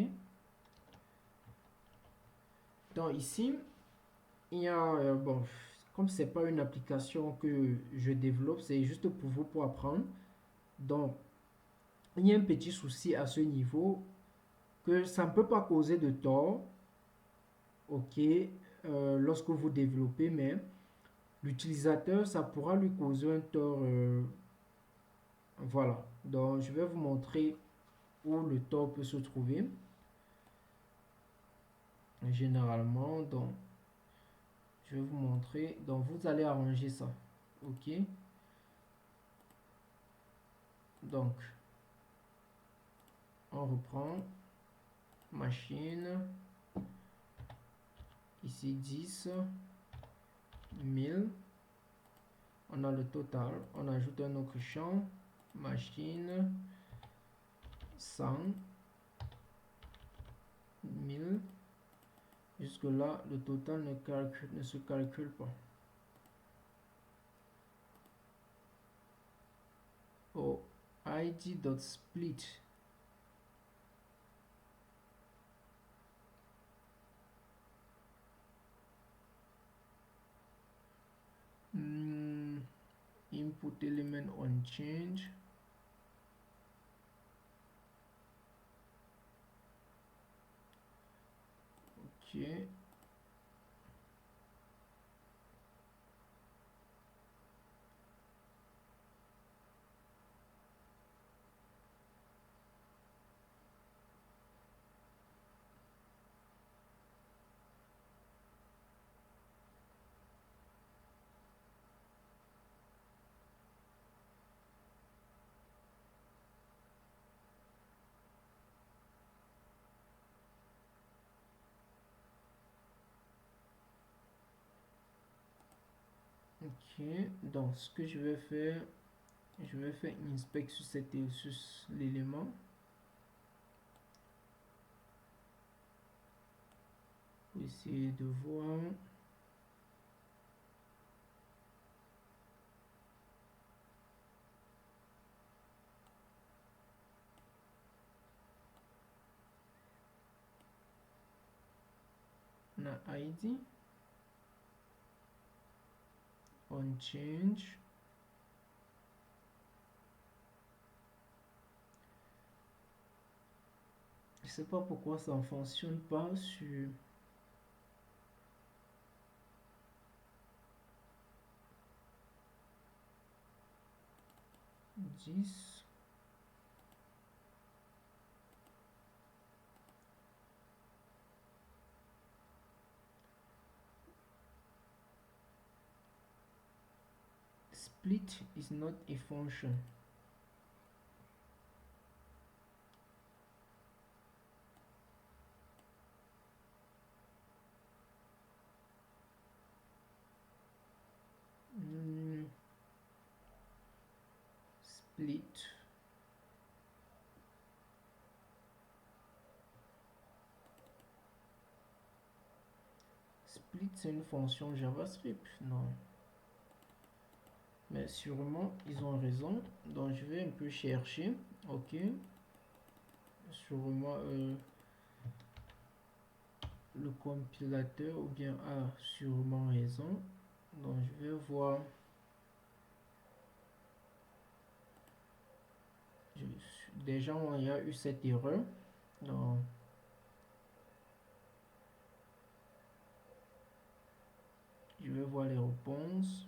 Donc ici, il y a, bon, comme c'est pas une application que je développe, c'est juste pour vous pour apprendre. Donc, il y a un petit souci à ce niveau que ça ne peut pas causer de tort, ok, lorsque vous développez, mais l'utilisateur, ça pourra lui causer un tort. Voilà. Donc, je vais vous montrer où le tort peut se trouver. Généralement, donc, je vais vous montrer. Donc, vous allez arranger ça. Ok. Donc, on reprend. Machine. Ici, 10. 1000. On a le total. On ajoute un autre champ. Machine. 100. 1000. Jusque là, le total ne se calcule pas. Oh, id.split. Input element on change. Ok. Ok, donc ce que je vais faire inspect sur l'élément. Pour essayer de voir. On a ID, on change. Je sais pas pourquoi ça ne fonctionne pas sur 10. Split is not a function. Split. Split, c'est une fonction JavaScript, non? Mais sûrement, ils ont raison. Donc, je vais un peu chercher. Ok. Sûrement, le compilateur ou bien a sûrement raison. Donc, je vais voir. Déjà, il y a eu cette erreur. Donc, je vais voir les réponses.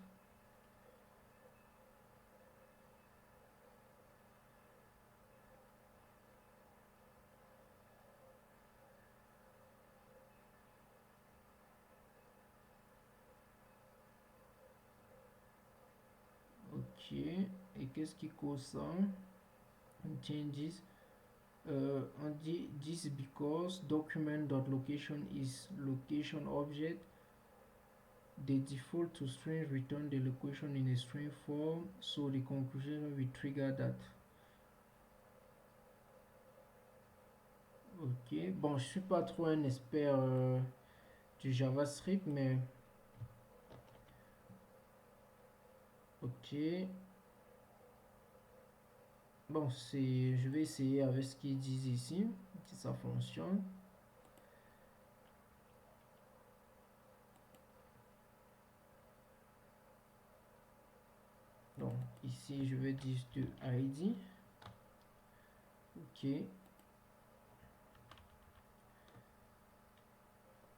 Ok. Et qu'est-ce qui cause ça? Changes. On dit this because document.location is location object. The default to string return the location in a string form, so the conclusion will trigger that. Ok, bon, je suis pas trop un expert du JavaScript, mais ok. Bon, je vais essayer avec ce qu'ils disent ici, si ça fonctionne. Donc, ici, je vais dire de ID. Ok.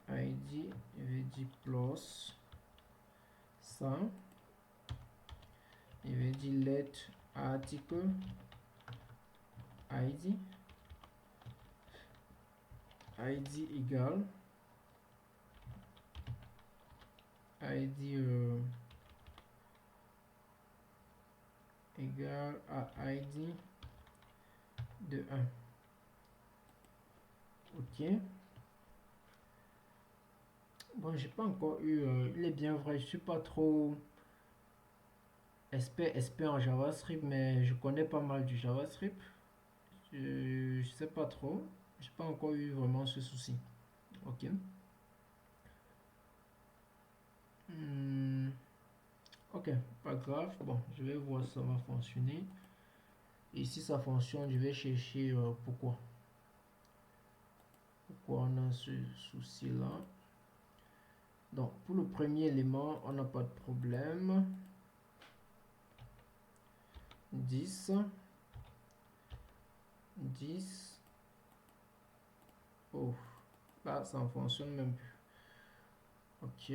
ID, je vais dire plus 100. Je vais dire let article ID. ID égale ID égale à ID de 1. Ok. Bon, j'ai pas encore eu. Il est bien vrai, je suis pas trop expert en JavaScript, mais je connais pas mal du JavaScript. Je sais pas trop. J'ai pas encore eu vraiment ce souci. Ok. Ok, pas grave. Bon, je vais voir si ça va fonctionner. Et si ça fonctionne, je vais chercher pourquoi. Pourquoi on a ce souci-là. Donc, pour le premier élément, on n'a pas de problème. 10. 10. Oh, là, ça ne fonctionne même plus. Ok.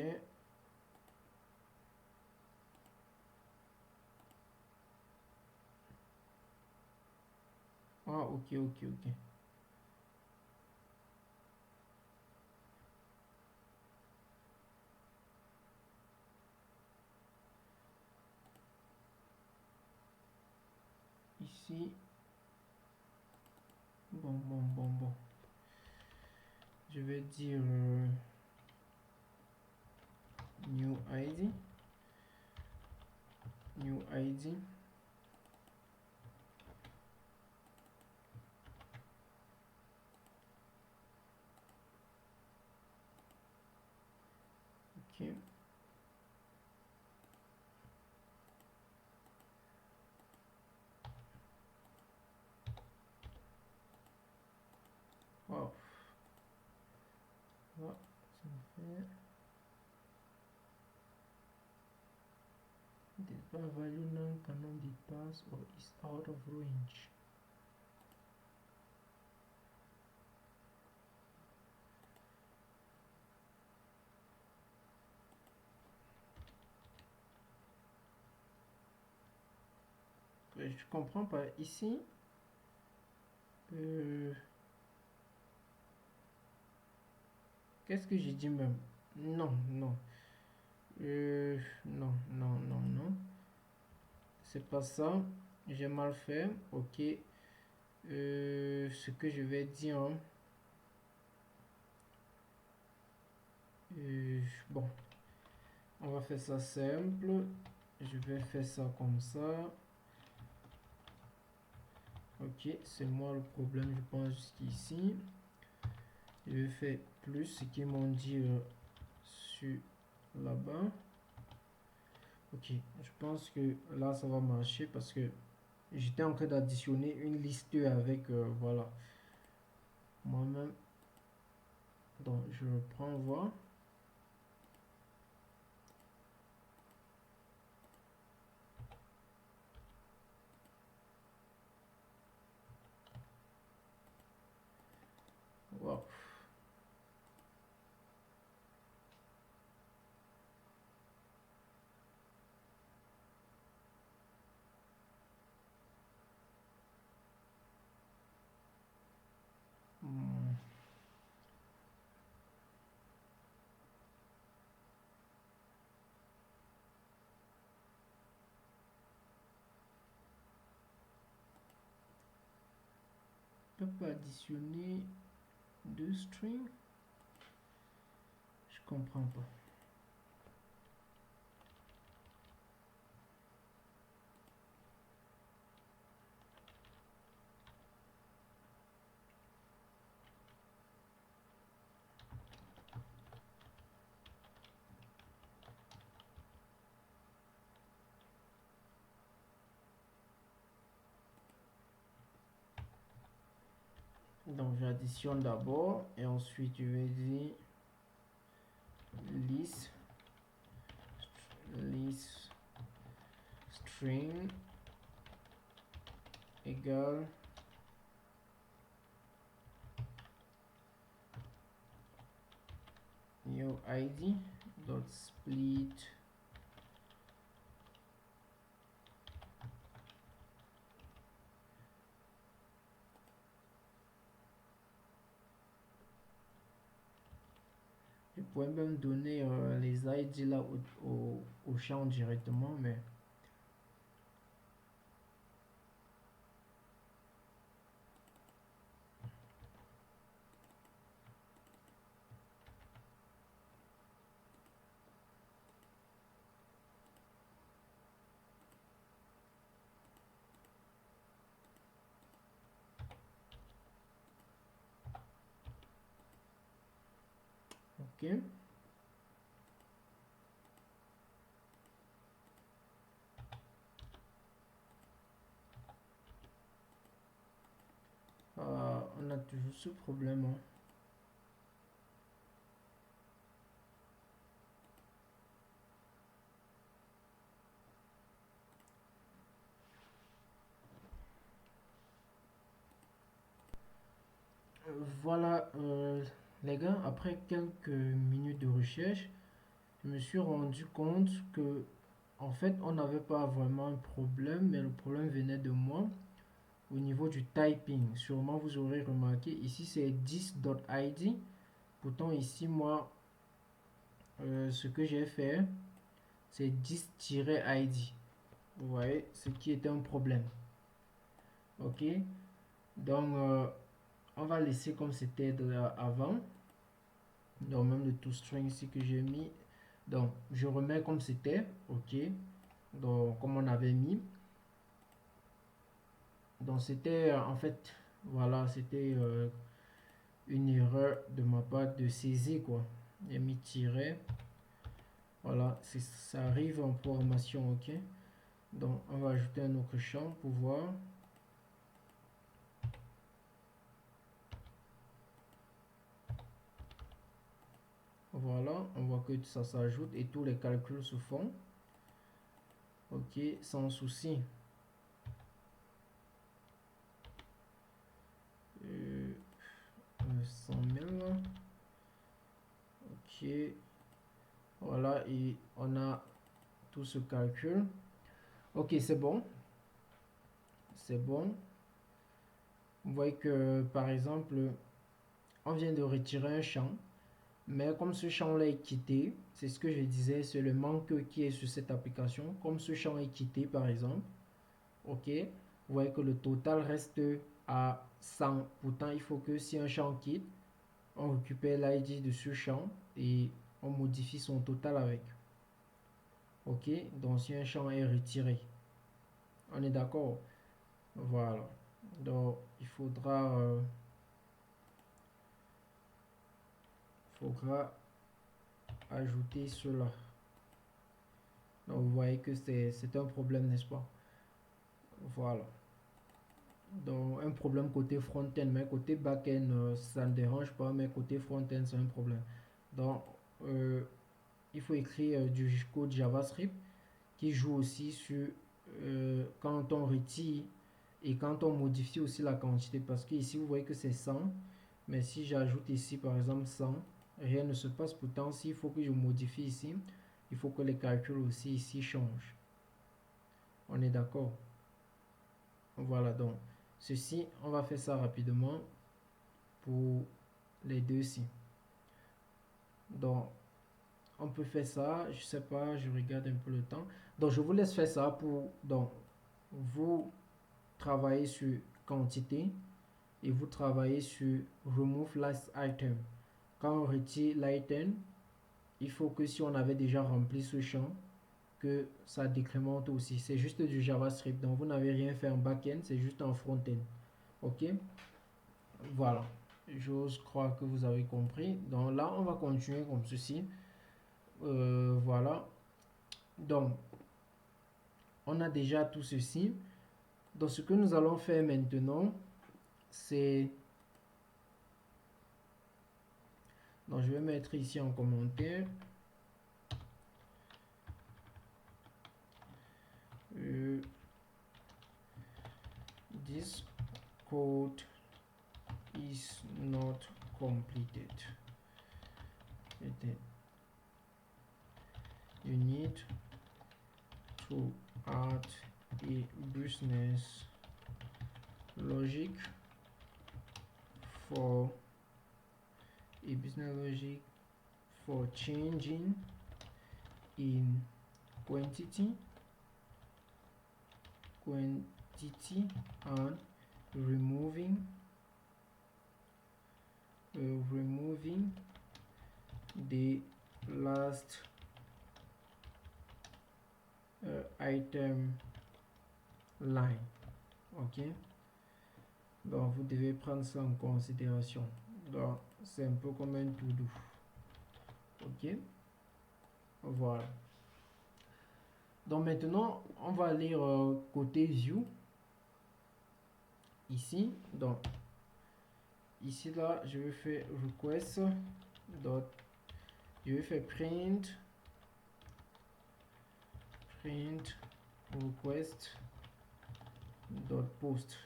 Ah, ok, ok, ok. Ici. Bon. Je vais dire new ID. new ID. Ok. Wow. Voilà, ça me fait. The value none cannot be passed or is out of range. Je comprends pas ici. Qu'est-ce que j'ai dit même? Non, non. Non, non, non, non. C'est pas ça. J'ai mal fait. Ok. Ce que je vais dire. Hein. Bon. On va faire ça simple. Je vais faire ça comme ça. Ok. C'est moi le problème, je pense, jusqu'ici. Je vais faire plus ce qu'ils m'ont dit sur là-bas. Ok. Je pense que là, ça va marcher parce que j'étais en train d'additionner une liste avec, voilà, moi-même. Donc, je reprends voir. Wow. Hmm. Je peux pas additionner deux strings. Je comprends pas. Donc j'additionne d'abord et ensuite je vais dire list string égale new id dot split je pourrais même donner les id là au champ directement mais ok. On a toujours ce problème hein. Voilà les gars, après quelques minutes de recherche, je me suis rendu compte que en fait on n'avait pas vraiment un problème, mais le problème venait de moi au niveau du typing. Sûrement vous aurez remarqué ici c'est 10.id. Pourtant ici moi ce que j'ai fait c'est 10-id. Vous voyez ce qui était un problème. Ok, donc on va laisser comme c'était avant. Donc même le toString ici que j'ai mis. Donc je remets comme c'était. Ok. donc, comme on avait mis. Donc c'était en fait, voilà, c'était une erreur de ma part de saisir quoi. J'ai mis tiret. Voilà, ça arrive en programmation, ok. Donc on va ajouter un autre champ pour voir. Voilà, on voit que ça s'ajoute et tous les calculs se font. Ok, sans souci. 100 000. Ok, voilà, et on a tout ce calcul. Ok, c'est bon. C'est bon. Vous voyez que par exemple, on vient de retirer un champ. Mais comme ce champ-là est quitté, c'est ce que je disais, c'est le manque qui est sur cette application. Comme ce champ est quitté, par exemple, ok, vous voyez que le total reste à 100. Pourtant, il faut que si un champ quitte, on récupère l'ID de ce champ et on modifie son total avec. Ok, donc si un champ est retiré, on est d'accord. Voilà. Donc, il faudra ajouter cela. Donc, vous voyez que c'est un problème, n'est-ce pas? Voilà. Donc, un problème côté front-end, mais côté back-end, ça ne dérange pas, mais côté front-end, c'est un problème. Donc, il faut écrire du code JavaScript qui joue aussi sur quand on retire et quand on modifie aussi la quantité. Parce que ici, vous voyez que c'est 100, mais si j'ajoute ici, par exemple, 100, rien ne se passe. Pourtant, s'il faut que je modifie ici, il faut que les calculs aussi ici changent. On est d'accord? Voilà, donc, ceci, on va faire ça rapidement pour les deux-ci. Donc, on peut faire ça, je sais pas, je regarde un peu le temps. Donc, je vous laisse faire ça pour, donc, vous travaillez sur quantité et vous travaillez sur remove last item. Quand on retire l'item, il faut que si on avait déjà rempli ce champ, que ça décrémente aussi. C'est juste du JavaScript, donc vous n'avez rien fait en back-end, c'est juste en front-end. Ok? Voilà. J'ose croire que vous avez compris. Donc là, on va continuer comme ceci. Voilà. Donc, on a déjà tout ceci. Donc, ce que nous allons faire maintenant, c'est... Donc, je vais mettre ici en commentaire. This code is not completed. You need to add a business logic for changing in quantity and removing the last item line. Ok, donc vous devez prendre ça en considération. Donc c'est un peu comme un to do. Ok, voilà. Donc maintenant on va aller côté view ici. Donc ici là je vais faire request dot, je vais faire print request dot post,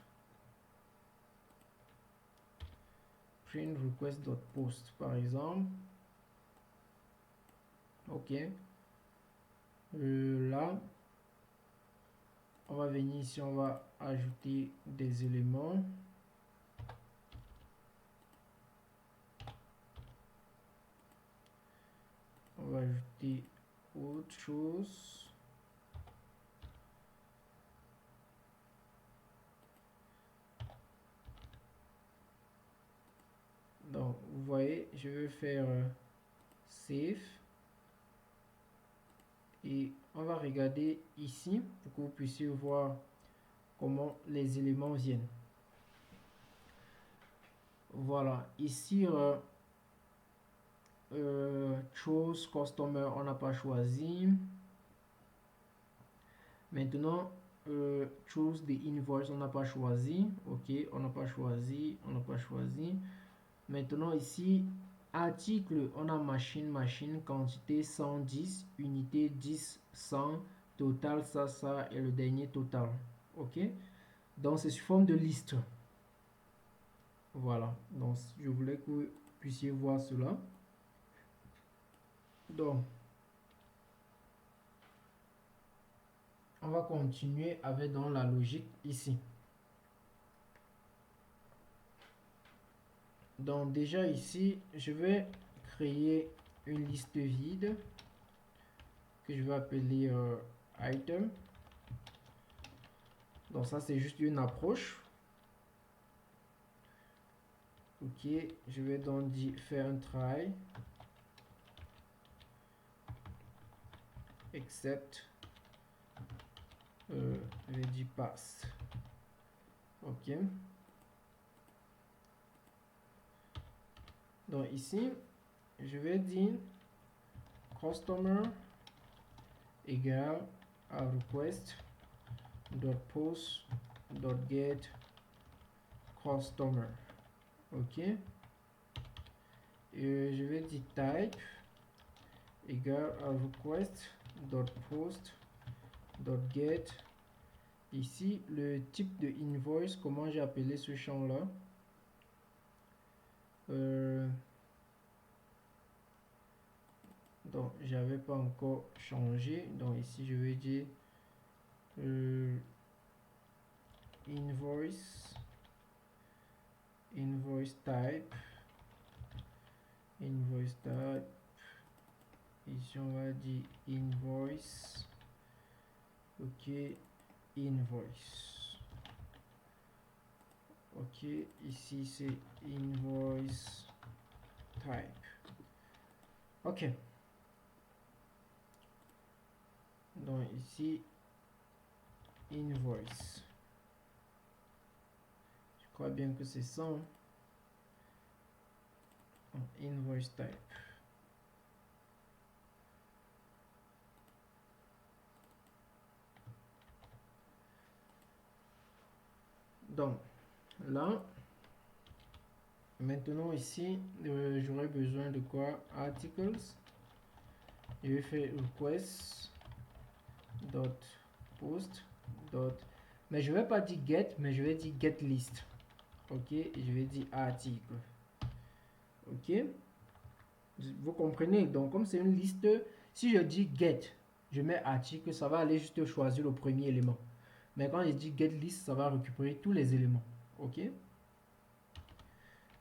print request dot post par exemple. Ok, là on va venir ici, on va ajouter des éléments. On va ajouter autre chose. Donc vous voyez, je vais faire save et on va regarder ici pour que vous puissiez voir comment les éléments viennent. Voilà, ici, choose customer, on n'a pas choisi. Maintenant, choose the invoice, on n'a pas choisi. Ok, on n'a pas choisi, on n'a pas choisi. Maintenant, ici, article, on a machine, quantité 110, unité 10, 100, total, ça, et le dernier total. Ok, donc c'est sous forme de liste. Voilà, donc je voulais que vous puissiez voir cela. Donc, on va continuer avec dans la logique ici. Donc déjà ici, je vais créer une liste vide que je vais appeler item. Donc ça c'est juste une approche. Ok, je vais donc faire un try except je vais dire pass. Ok, donc ici je vais dire customer égale à request dot post dot get customer. Ok, et je vais dire type égale à request dot post dot get. Ici le type de invoice, comment j'ai appelé ce champ là, donc j'avais pas encore changé, donc ici je vais dire invoice type, ici on va dire invoice. Ok, invoice. Ok, ici c'est invoice type. Ok, donc ici invoice, je crois bien que c'est ça, hein? Invoice type. Donc là maintenant ici j'aurais besoin de quoi? Articles. Je vais faire request dot post dot, mais je vais pas dire get, mais je vais dire get list. Ok, et je vais dire article. Ok, vous comprenez? Donc comme c'est une liste, si je dis get, je mets article, ça va aller juste choisir le premier élément. Mais quand je dis get list, ça va récupérer tous les éléments. Ok,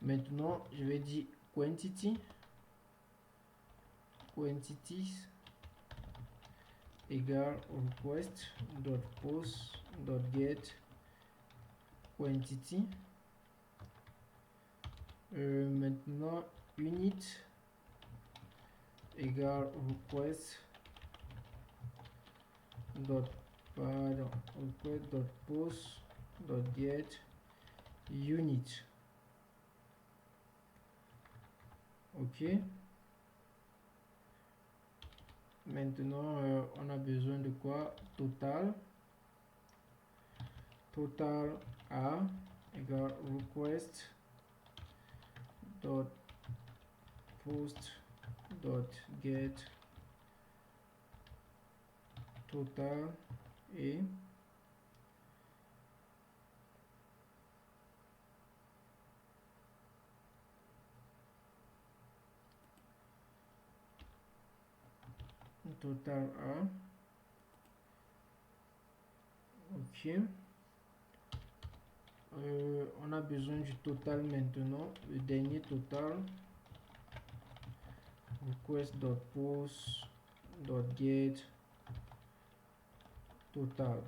maintenant je vais dire quantities égale request dot post dot get quantity. Maintenant unit égale request dot post dot get unit. Ok, maintenant on a besoin de quoi? Total A égale request dot post dot get total et total A. Ok, on a besoin du total maintenant, le dernier total, request dot post dot get total.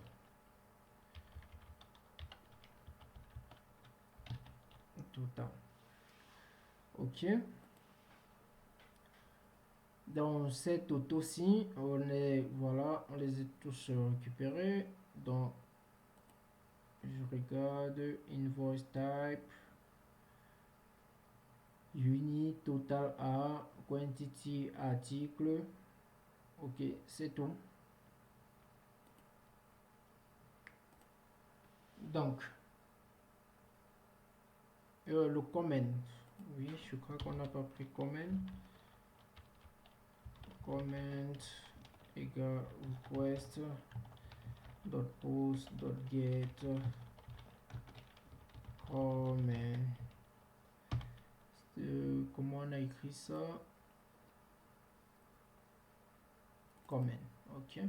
Ok, Dans cette auto-ci, on les a tous récupérés. Donc, je regarde invoice type, unit, total A, quantity, article. Ok, c'est tout. Donc, le comment. Oui, je crois qu'on n'a pas pris comment. Comment égale request dot post dot get comment. Comment on a écrit ça? Comment. Ok.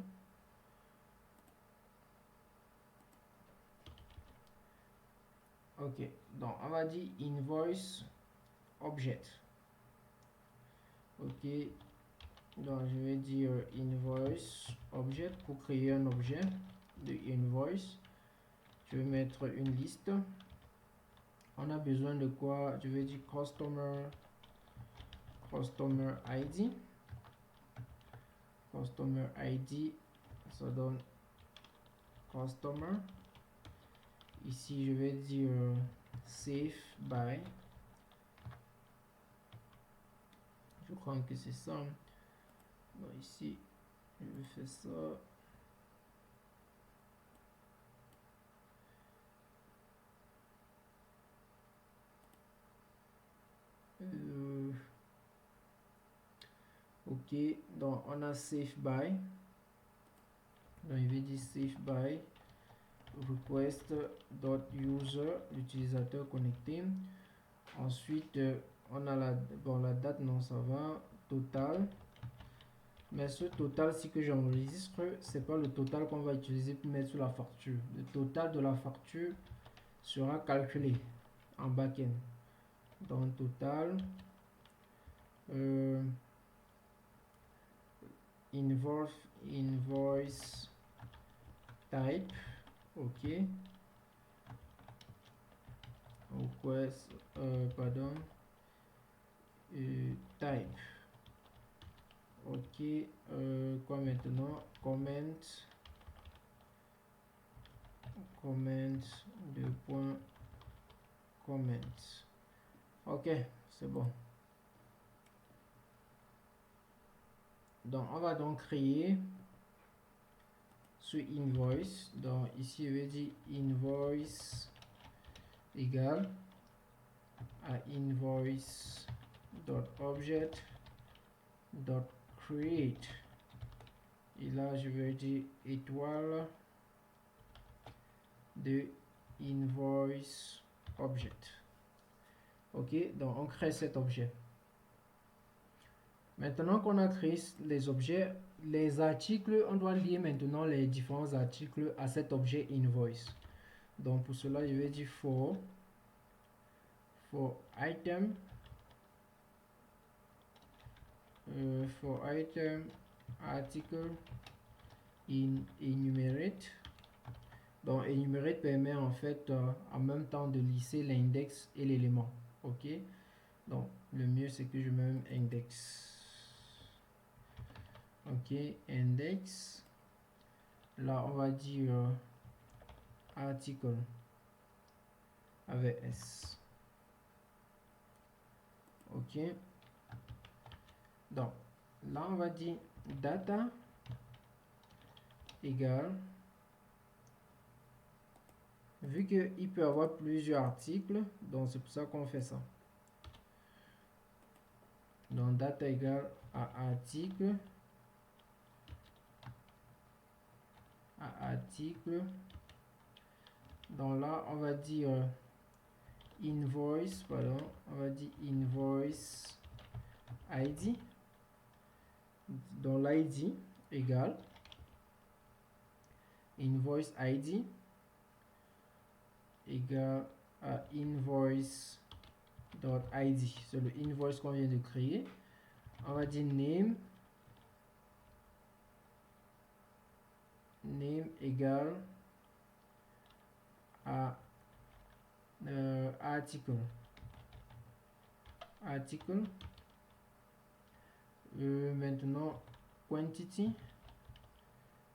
Ok. Donc on va dire invoice object. Ok. Donc je vais dire invoice object pour créer un objet de invoice. Je vais mettre une liste. On a besoin de quoi? Je vais dire customer ID. Customer ID, ça donne customer. Ici, je vais dire safe by. Je crois que c'est ça. Donc ici, je vais faire ça. Ok, donc on a safe by. Donc il va dire safe by request.user, l'utilisateur connecté. Ensuite, on a la date, non, ça va. Total. Mais ce total, si que j'enregistre, c'est pas le total qu'on va utiliser pour mettre sur la facture. Le total de la facture sera calculé en backend. Donc total invoice type, ok, request pardon, type, ok, quoi maintenant, comment de point comment. Ok, c'est bon. Donc on va donc créer ce invoice. Donc ici je vais dire invoice égale à invoice.object.create. Et là je vais dire étoile de invoice object. Ok, donc on crée cet objet. Maintenant qu'on a créé les objets, les articles, on doit lier maintenant les différents articles à cet objet invoice. Donc pour cela, je vais dire for item article enumerate. Donc enumerate permet en fait en même temps de lisser l'index et l'élément. Ok, donc le mieux c'est que je mets index. Ok, index. Là on va dire article avec S. Ok, donc là on va dire data égale, vu qu'il peut avoir plusieurs articles, donc c'est pour ça qu'on fait ça. Donc data égale à article donc là on va dire invoice, pardon, on va dire invoice ID. Donc l'ID égale invoice ID égale à invoice.id. C'est le invoice qu'on vient de créer. On va dire name égale à article. Maintenant, quantity.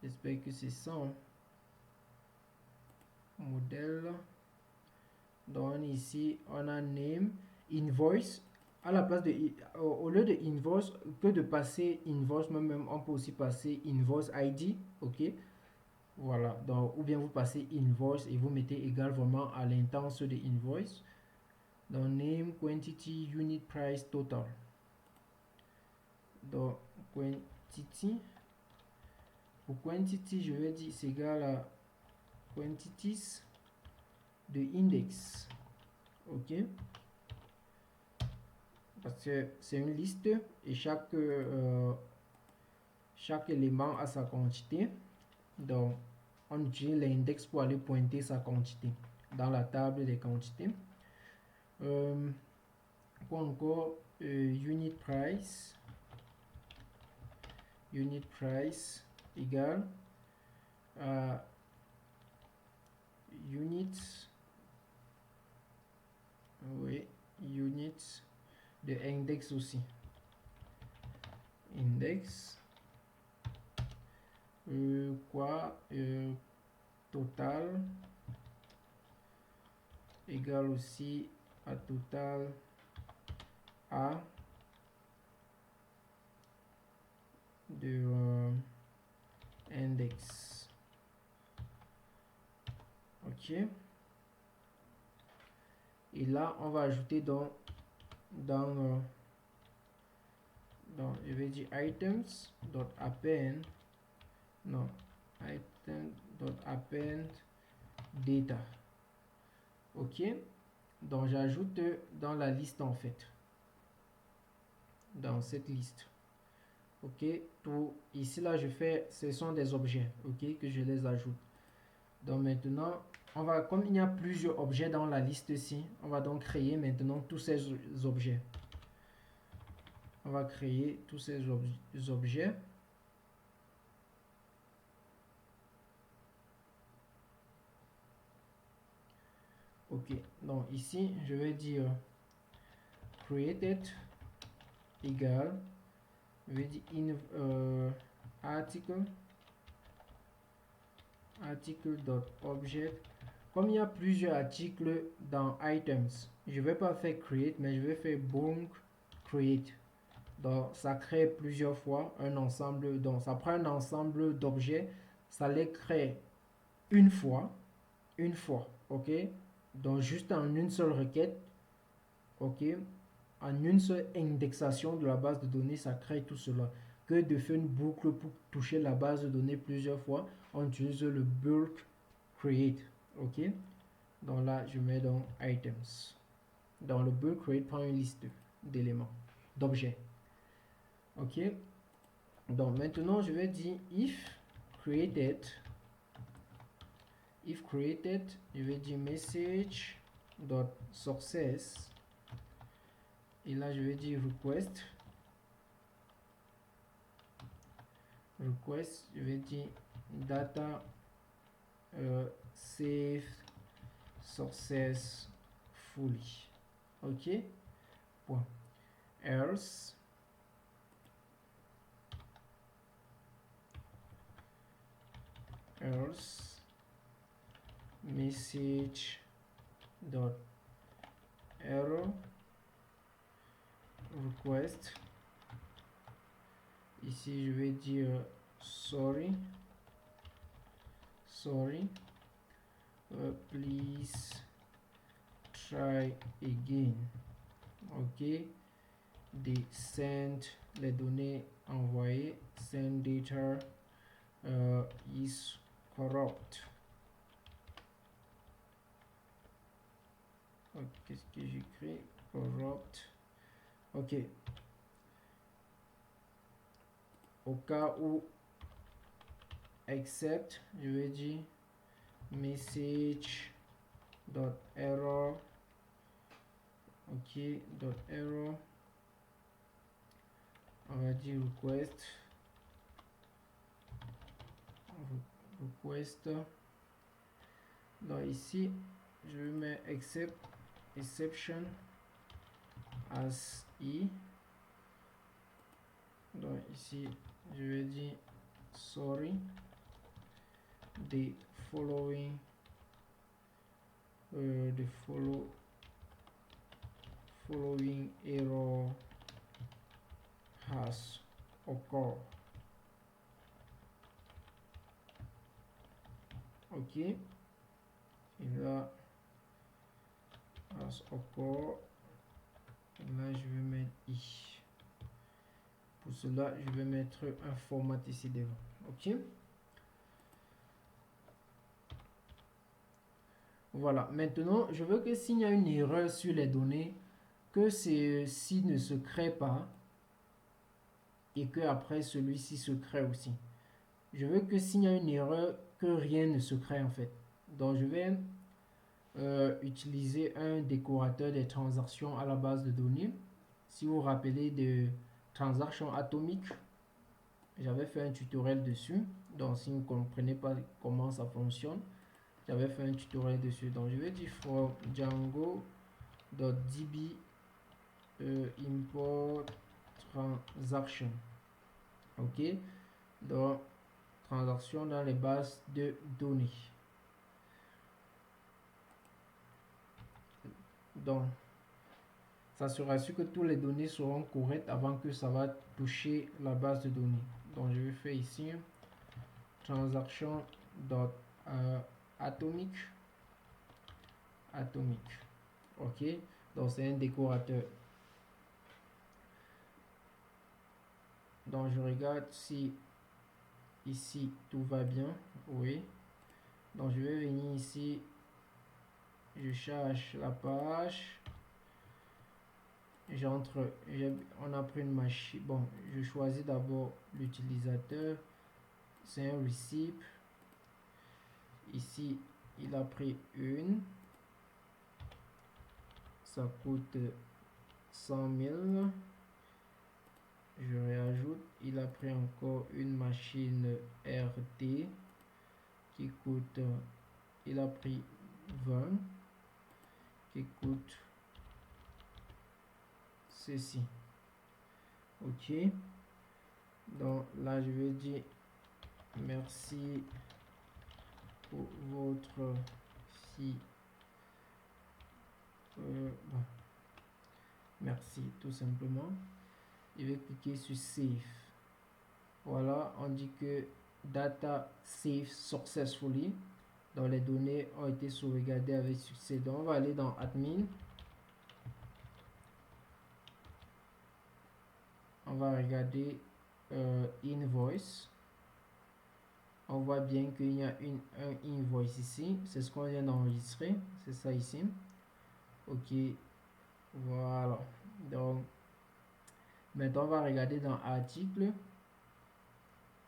J'espère que c'est ça. Hein. Modèle. Donc ici, on a name, invoice. À la place de, au lieu de invoice, que de passer invoice, même on peut aussi passer invoice ID. Ok. Voilà. Donc, ou bien vous passez invoice et vous mettez égal vraiment à l'intense de invoice. Donc, name, quantity, unit price, total. Donc, quantity. Pour quantity, je vais dire c'est égal à quantities de index. Ok. Parce que c'est une liste et chaque élément a sa quantité. Donc, on utilise l'index pour aller pointer sa quantité dans la table des quantités. Quoi encore? Unit price égale à units, oui, units de index aussi. Index, total égale aussi à total A de index. Ok. Et là, on va ajouter dans je vais dire items.append, non, item.append data. Ok. Donc, j'ajoute dans la liste en fait. Dans cette liste. Ok. Tout ici, là, je fais, ce sont des objets. Ok. Que je les ajoute. Donc, maintenant, on va, comme il y a plusieurs objets dans la liste ici, on va donc créer maintenant tous ces objets. On va créer tous ces objets. Ok, donc ici, je vais dire created égale, je vais dire article.object. Comme il y a plusieurs articles dans items, je ne vais pas faire create, mais je vais faire bulk create. Donc, ça crée plusieurs fois un ensemble. Donc, ça prend un ensemble d'objets. Ça les crée une fois. Ok. Donc, juste en une seule requête. Ok. En une seule indexation de la base de données, ça crée tout cela. Que de faire une boucle pour toucher la base de données plusieurs fois, on utilise le bulk create. Ok. Donc là, je mets dans items. Dans le bulk create, prend une liste d'éléments, d'objets. Ok. Donc maintenant, je vais dire if created, je vais dire message dot success, et là je vais dire request, je vais dire data save successfully. Ok. Point. Else message dot error request. Ici je vais dire sorry, please try again. Ok. Des send, les données envoyées, send data is corrupt. Qu'est-ce que j'écris? Corrupt. Ok. Au cas où except, je vais dire message dot error. Ok. Dot error. On va dire request. Donc ici, je mets exception as i. Donc ici, je vais dire sorry, the following following error has occurred. Ok, et là has occurred, et là je vais mettre i. Pour cela, je vais mettre un format ici devant. Ok. Voilà. Maintenant, je veux que s'il y a une erreur sur les données, que ceci ne se crée pas et que après celui-ci se crée aussi. Je veux que s'il y a une erreur, que rien ne se crée en fait. Donc, je vais utiliser un décorateur des transactions à la base de données. Si vous vous rappelez de transactions atomiques, j'avais fait un tutoriel dessus. Donc, si vous ne comprenez pas comment ça fonctionne, j'avais fait un tutoriel dessus. Donc, je vais dire from django.db import transaction. Ok. Donc, transaction dans les bases de données. Donc, ça sera sûr que toutes les données seront correctes avant que ça va toucher la base de données. Donc, je vais faire ici transaction atomique. Ok. Donc, c'est un décorateur. Donc, je regarde si ici tout va bien. Oui. Donc, je vais venir ici. Je cherche la page. J'entre. On a pris une machine. Bon, je choisis d'abord l'utilisateur. C'est un receipt. Ici, il a pris une. Ça coûte 100 000. Je réajoute. Il a pris encore une machine RT qui coûte. Il a pris 20 qui coûte ceci. Ok. Donc là, je vais dire merci pour votre bon. Merci tout simplement. Je vais cliquer sur save. Voilà, on dit que data save successfully. Donc les données ont été sauvegardées avec succès. Donc on va aller dans admin. On va regarder invoice. On voit bien qu'il y a un invoice ici. C'est ce qu'on vient d'enregistrer. C'est ça ici. Ok. Voilà. Donc, maintenant, on va regarder dans article.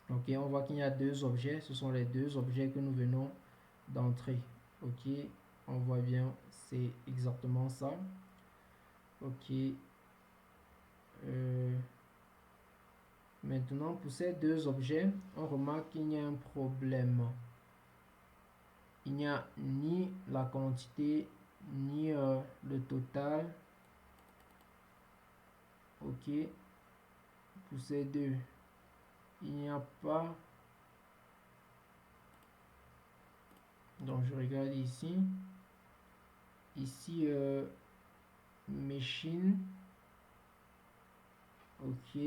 Ok. On voit qu'il y a deux objets. Ce sont les deux objets que nous venons d'entrer. Ok. On voit bien. C'est exactement ça. Ok. Maintenant, pour ces deux objets, on remarque qu'il y a un problème. Il n'y a ni la quantité, ni le total. Ok. Pour ces deux, il n'y a pas. Donc, je regarde ici. Ici, machine. Ok.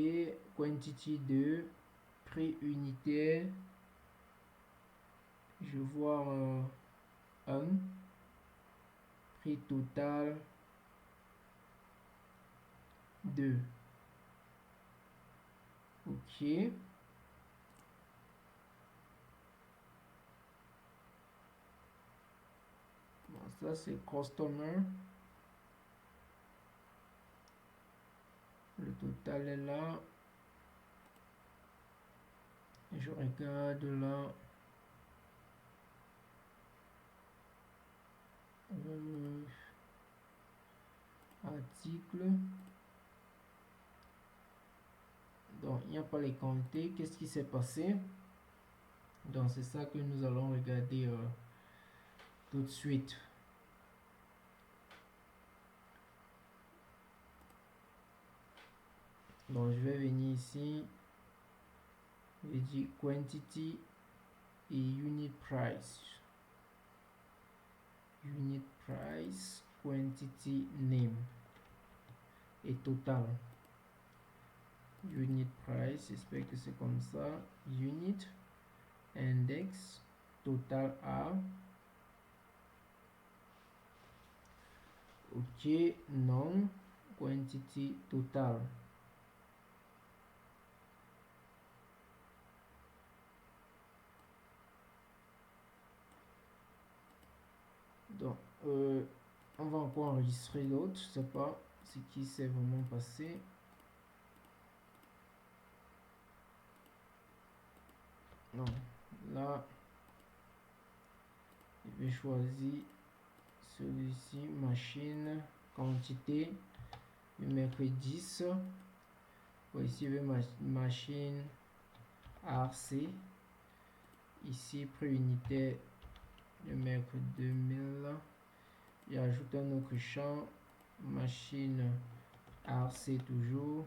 Quantity 2. Prix unitaire. Je vois 1. Prix total 2. Ok. Bon, ça c'est customer. Le total est là. Je regarde là. Article. Donc, il n'y a pas les quantités. Qu'est-ce qui s'est passé? Donc, c'est ça que nous allons regarder tout de suite. Donc je vais venir ici, je vais dire quantity et unit price. Unit price, quantity name et total. Unit price, j'espère que c'est comme ça. Unit, index, total A. Ok, non, quantity total. Donc, on va encore enregistrer l'autre, je sais pas ce qui s'est vraiment passé. Non, là, je vais choisir celui-ci, machine, quantité, je vais mettre 10. Ici, je vais machine RC. Ici, prix unitaire, je vais mettre 2000. J'ajoute un autre champ, machine RC toujours.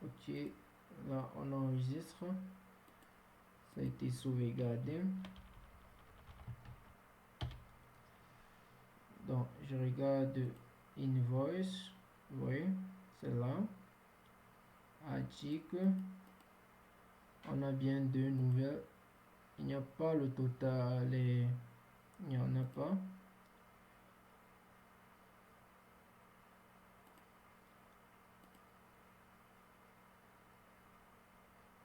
Ok, là on enregistre, ça a été sauvegardé. Donc je regarde invoice, oui, c'est là. Article, on a bien deux nouvelles. Il n'y a pas le total, il n'y en a pas.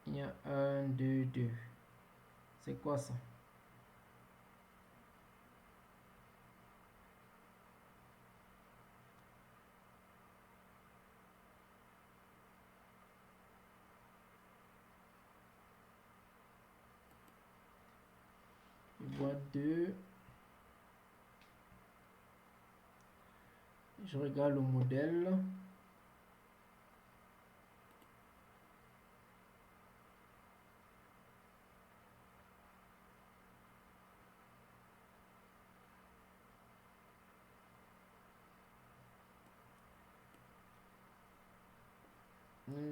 Il y a 1, 2, 2. C'est quoi ça? Je vois 2. Je regarde le modèle.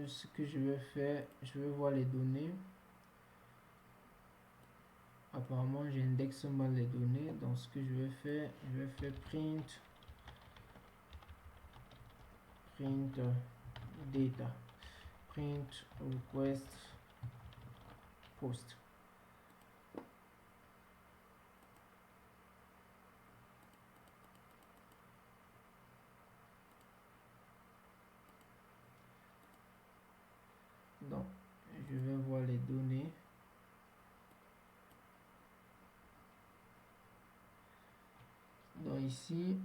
Ce que je vais faire, je vais voir les données. Apparemment, j'indexe mal les données. Donc, ce que je vais faire print data, print request post. Donc, je vais voir les données. Donc ici,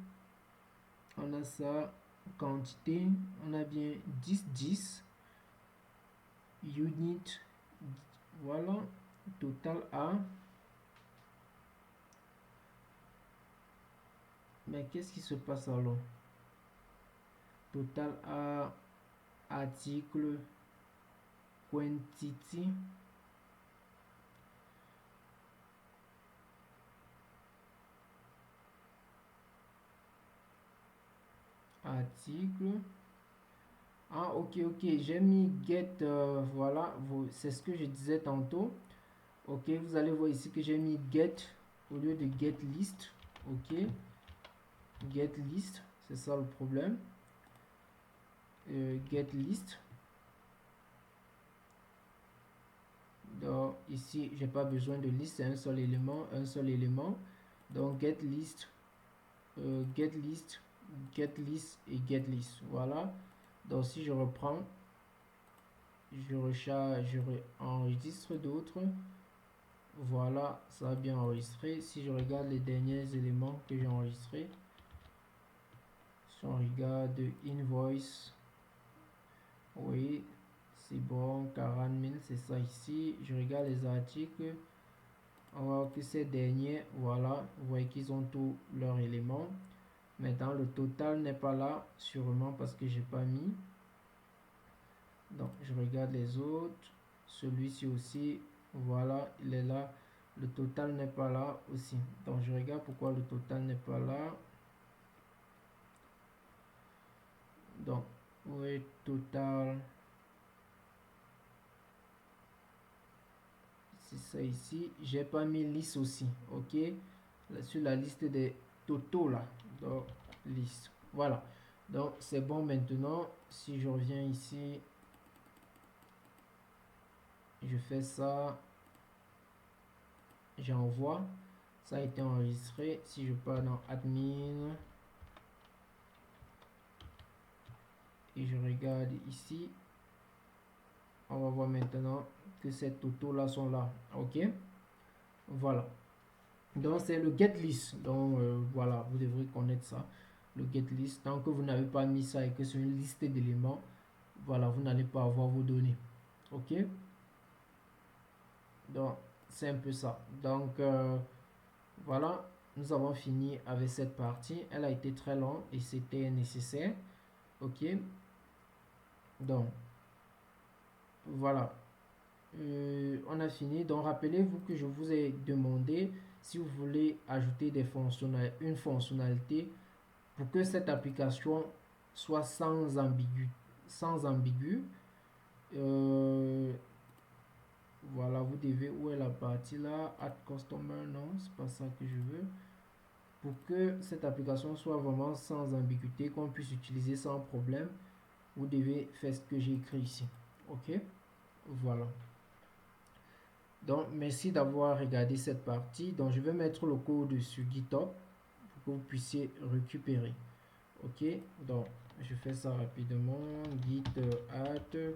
on a ça, quantité, on a bien 10, 10, unit, voilà, total A. Mais qu'est-ce qui se passe alors? Total A, article, quantity. Article. Ah, ok, j'ai mis get, voilà, c'est ce que je disais tantôt. Ok, vous allez voir ici que j'ai mis get au lieu de get list. Ok, get list, c'est ça le problème. Get list. Donc ici, j'ai pas besoin de liste, c'est un seul élément. Donc get list, get list, get list et get list. Voilà. Donc si je reprends, je recharge, je enregistre d'autres. Voilà, ça a bien enregistré. Si je regarde les derniers éléments que j'ai enregistrés, si on regarde invoice, oui, c'est bon, 40 000, c'est ça ici. Je regarde les articles, on voit que ces derniers, voilà, vous voyez qu'ils ont tous leurs éléments. Maintenant, le total n'est pas là, sûrement parce que j'ai pas mis. Donc, je regarde les autres. Celui-ci aussi, voilà, il est là. Le total n'est pas là aussi. Donc je regarde pourquoi le total n'est pas là. Donc, où est total? C'est ça ici. J'ai pas mis liste aussi. Ok. Là, sur la liste des totaux là. Donc, liste. Voilà. Donc, c'est bon maintenant. Si je reviens ici, je fais ça. J'envoie. Ça a été enregistré. Si je pars dans admin et je regarde ici, on va voir maintenant que ces totaux là sont là. Ok. Voilà. Donc c'est le get list. Donc voilà, vous devrez connaître ça. Le get list. Tant que vous n'avez pas mis ça et que c'est une liste d'éléments, voilà, vous n'allez pas avoir vos données. Ok. Donc c'est un peu ça. Donc voilà, nous avons fini avec cette partie. Elle a été très longue et c'était nécessaire. Ok. Donc voilà. On a fini. Donc rappelez-vous que je vous ai demandé si vous voulez ajouter une fonctionnalité pour que cette application soit sans ambigu. Voilà, vous devez, où est la partie là, add customer, non, c'est pas ça que je veux. Pour que cette application soit vraiment sans ambiguïté, qu'on puisse utiliser sans problème, vous devez faire ce que j'ai écrit ici. Ok, voilà. Donc merci d'avoir regardé cette partie. Donc je vais mettre le code sur GitHub pour que vous puissiez récupérer. Ok, donc je fais ça rapidement. Git add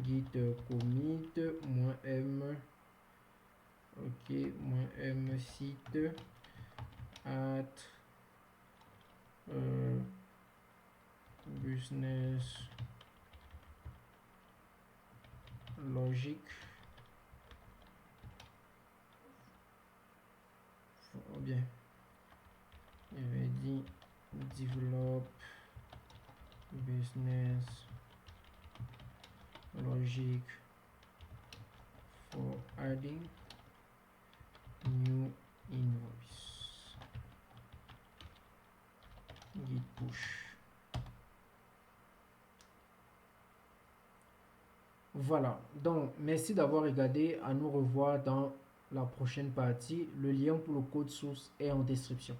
git commit -m, ok, -m site at business logic, ou bien je vais dire develop business logic for adding new invoice, git push. Voilà, donc merci d'avoir regardé. À nous revoir dans la prochaine partie. Le lien pour le code source est en description.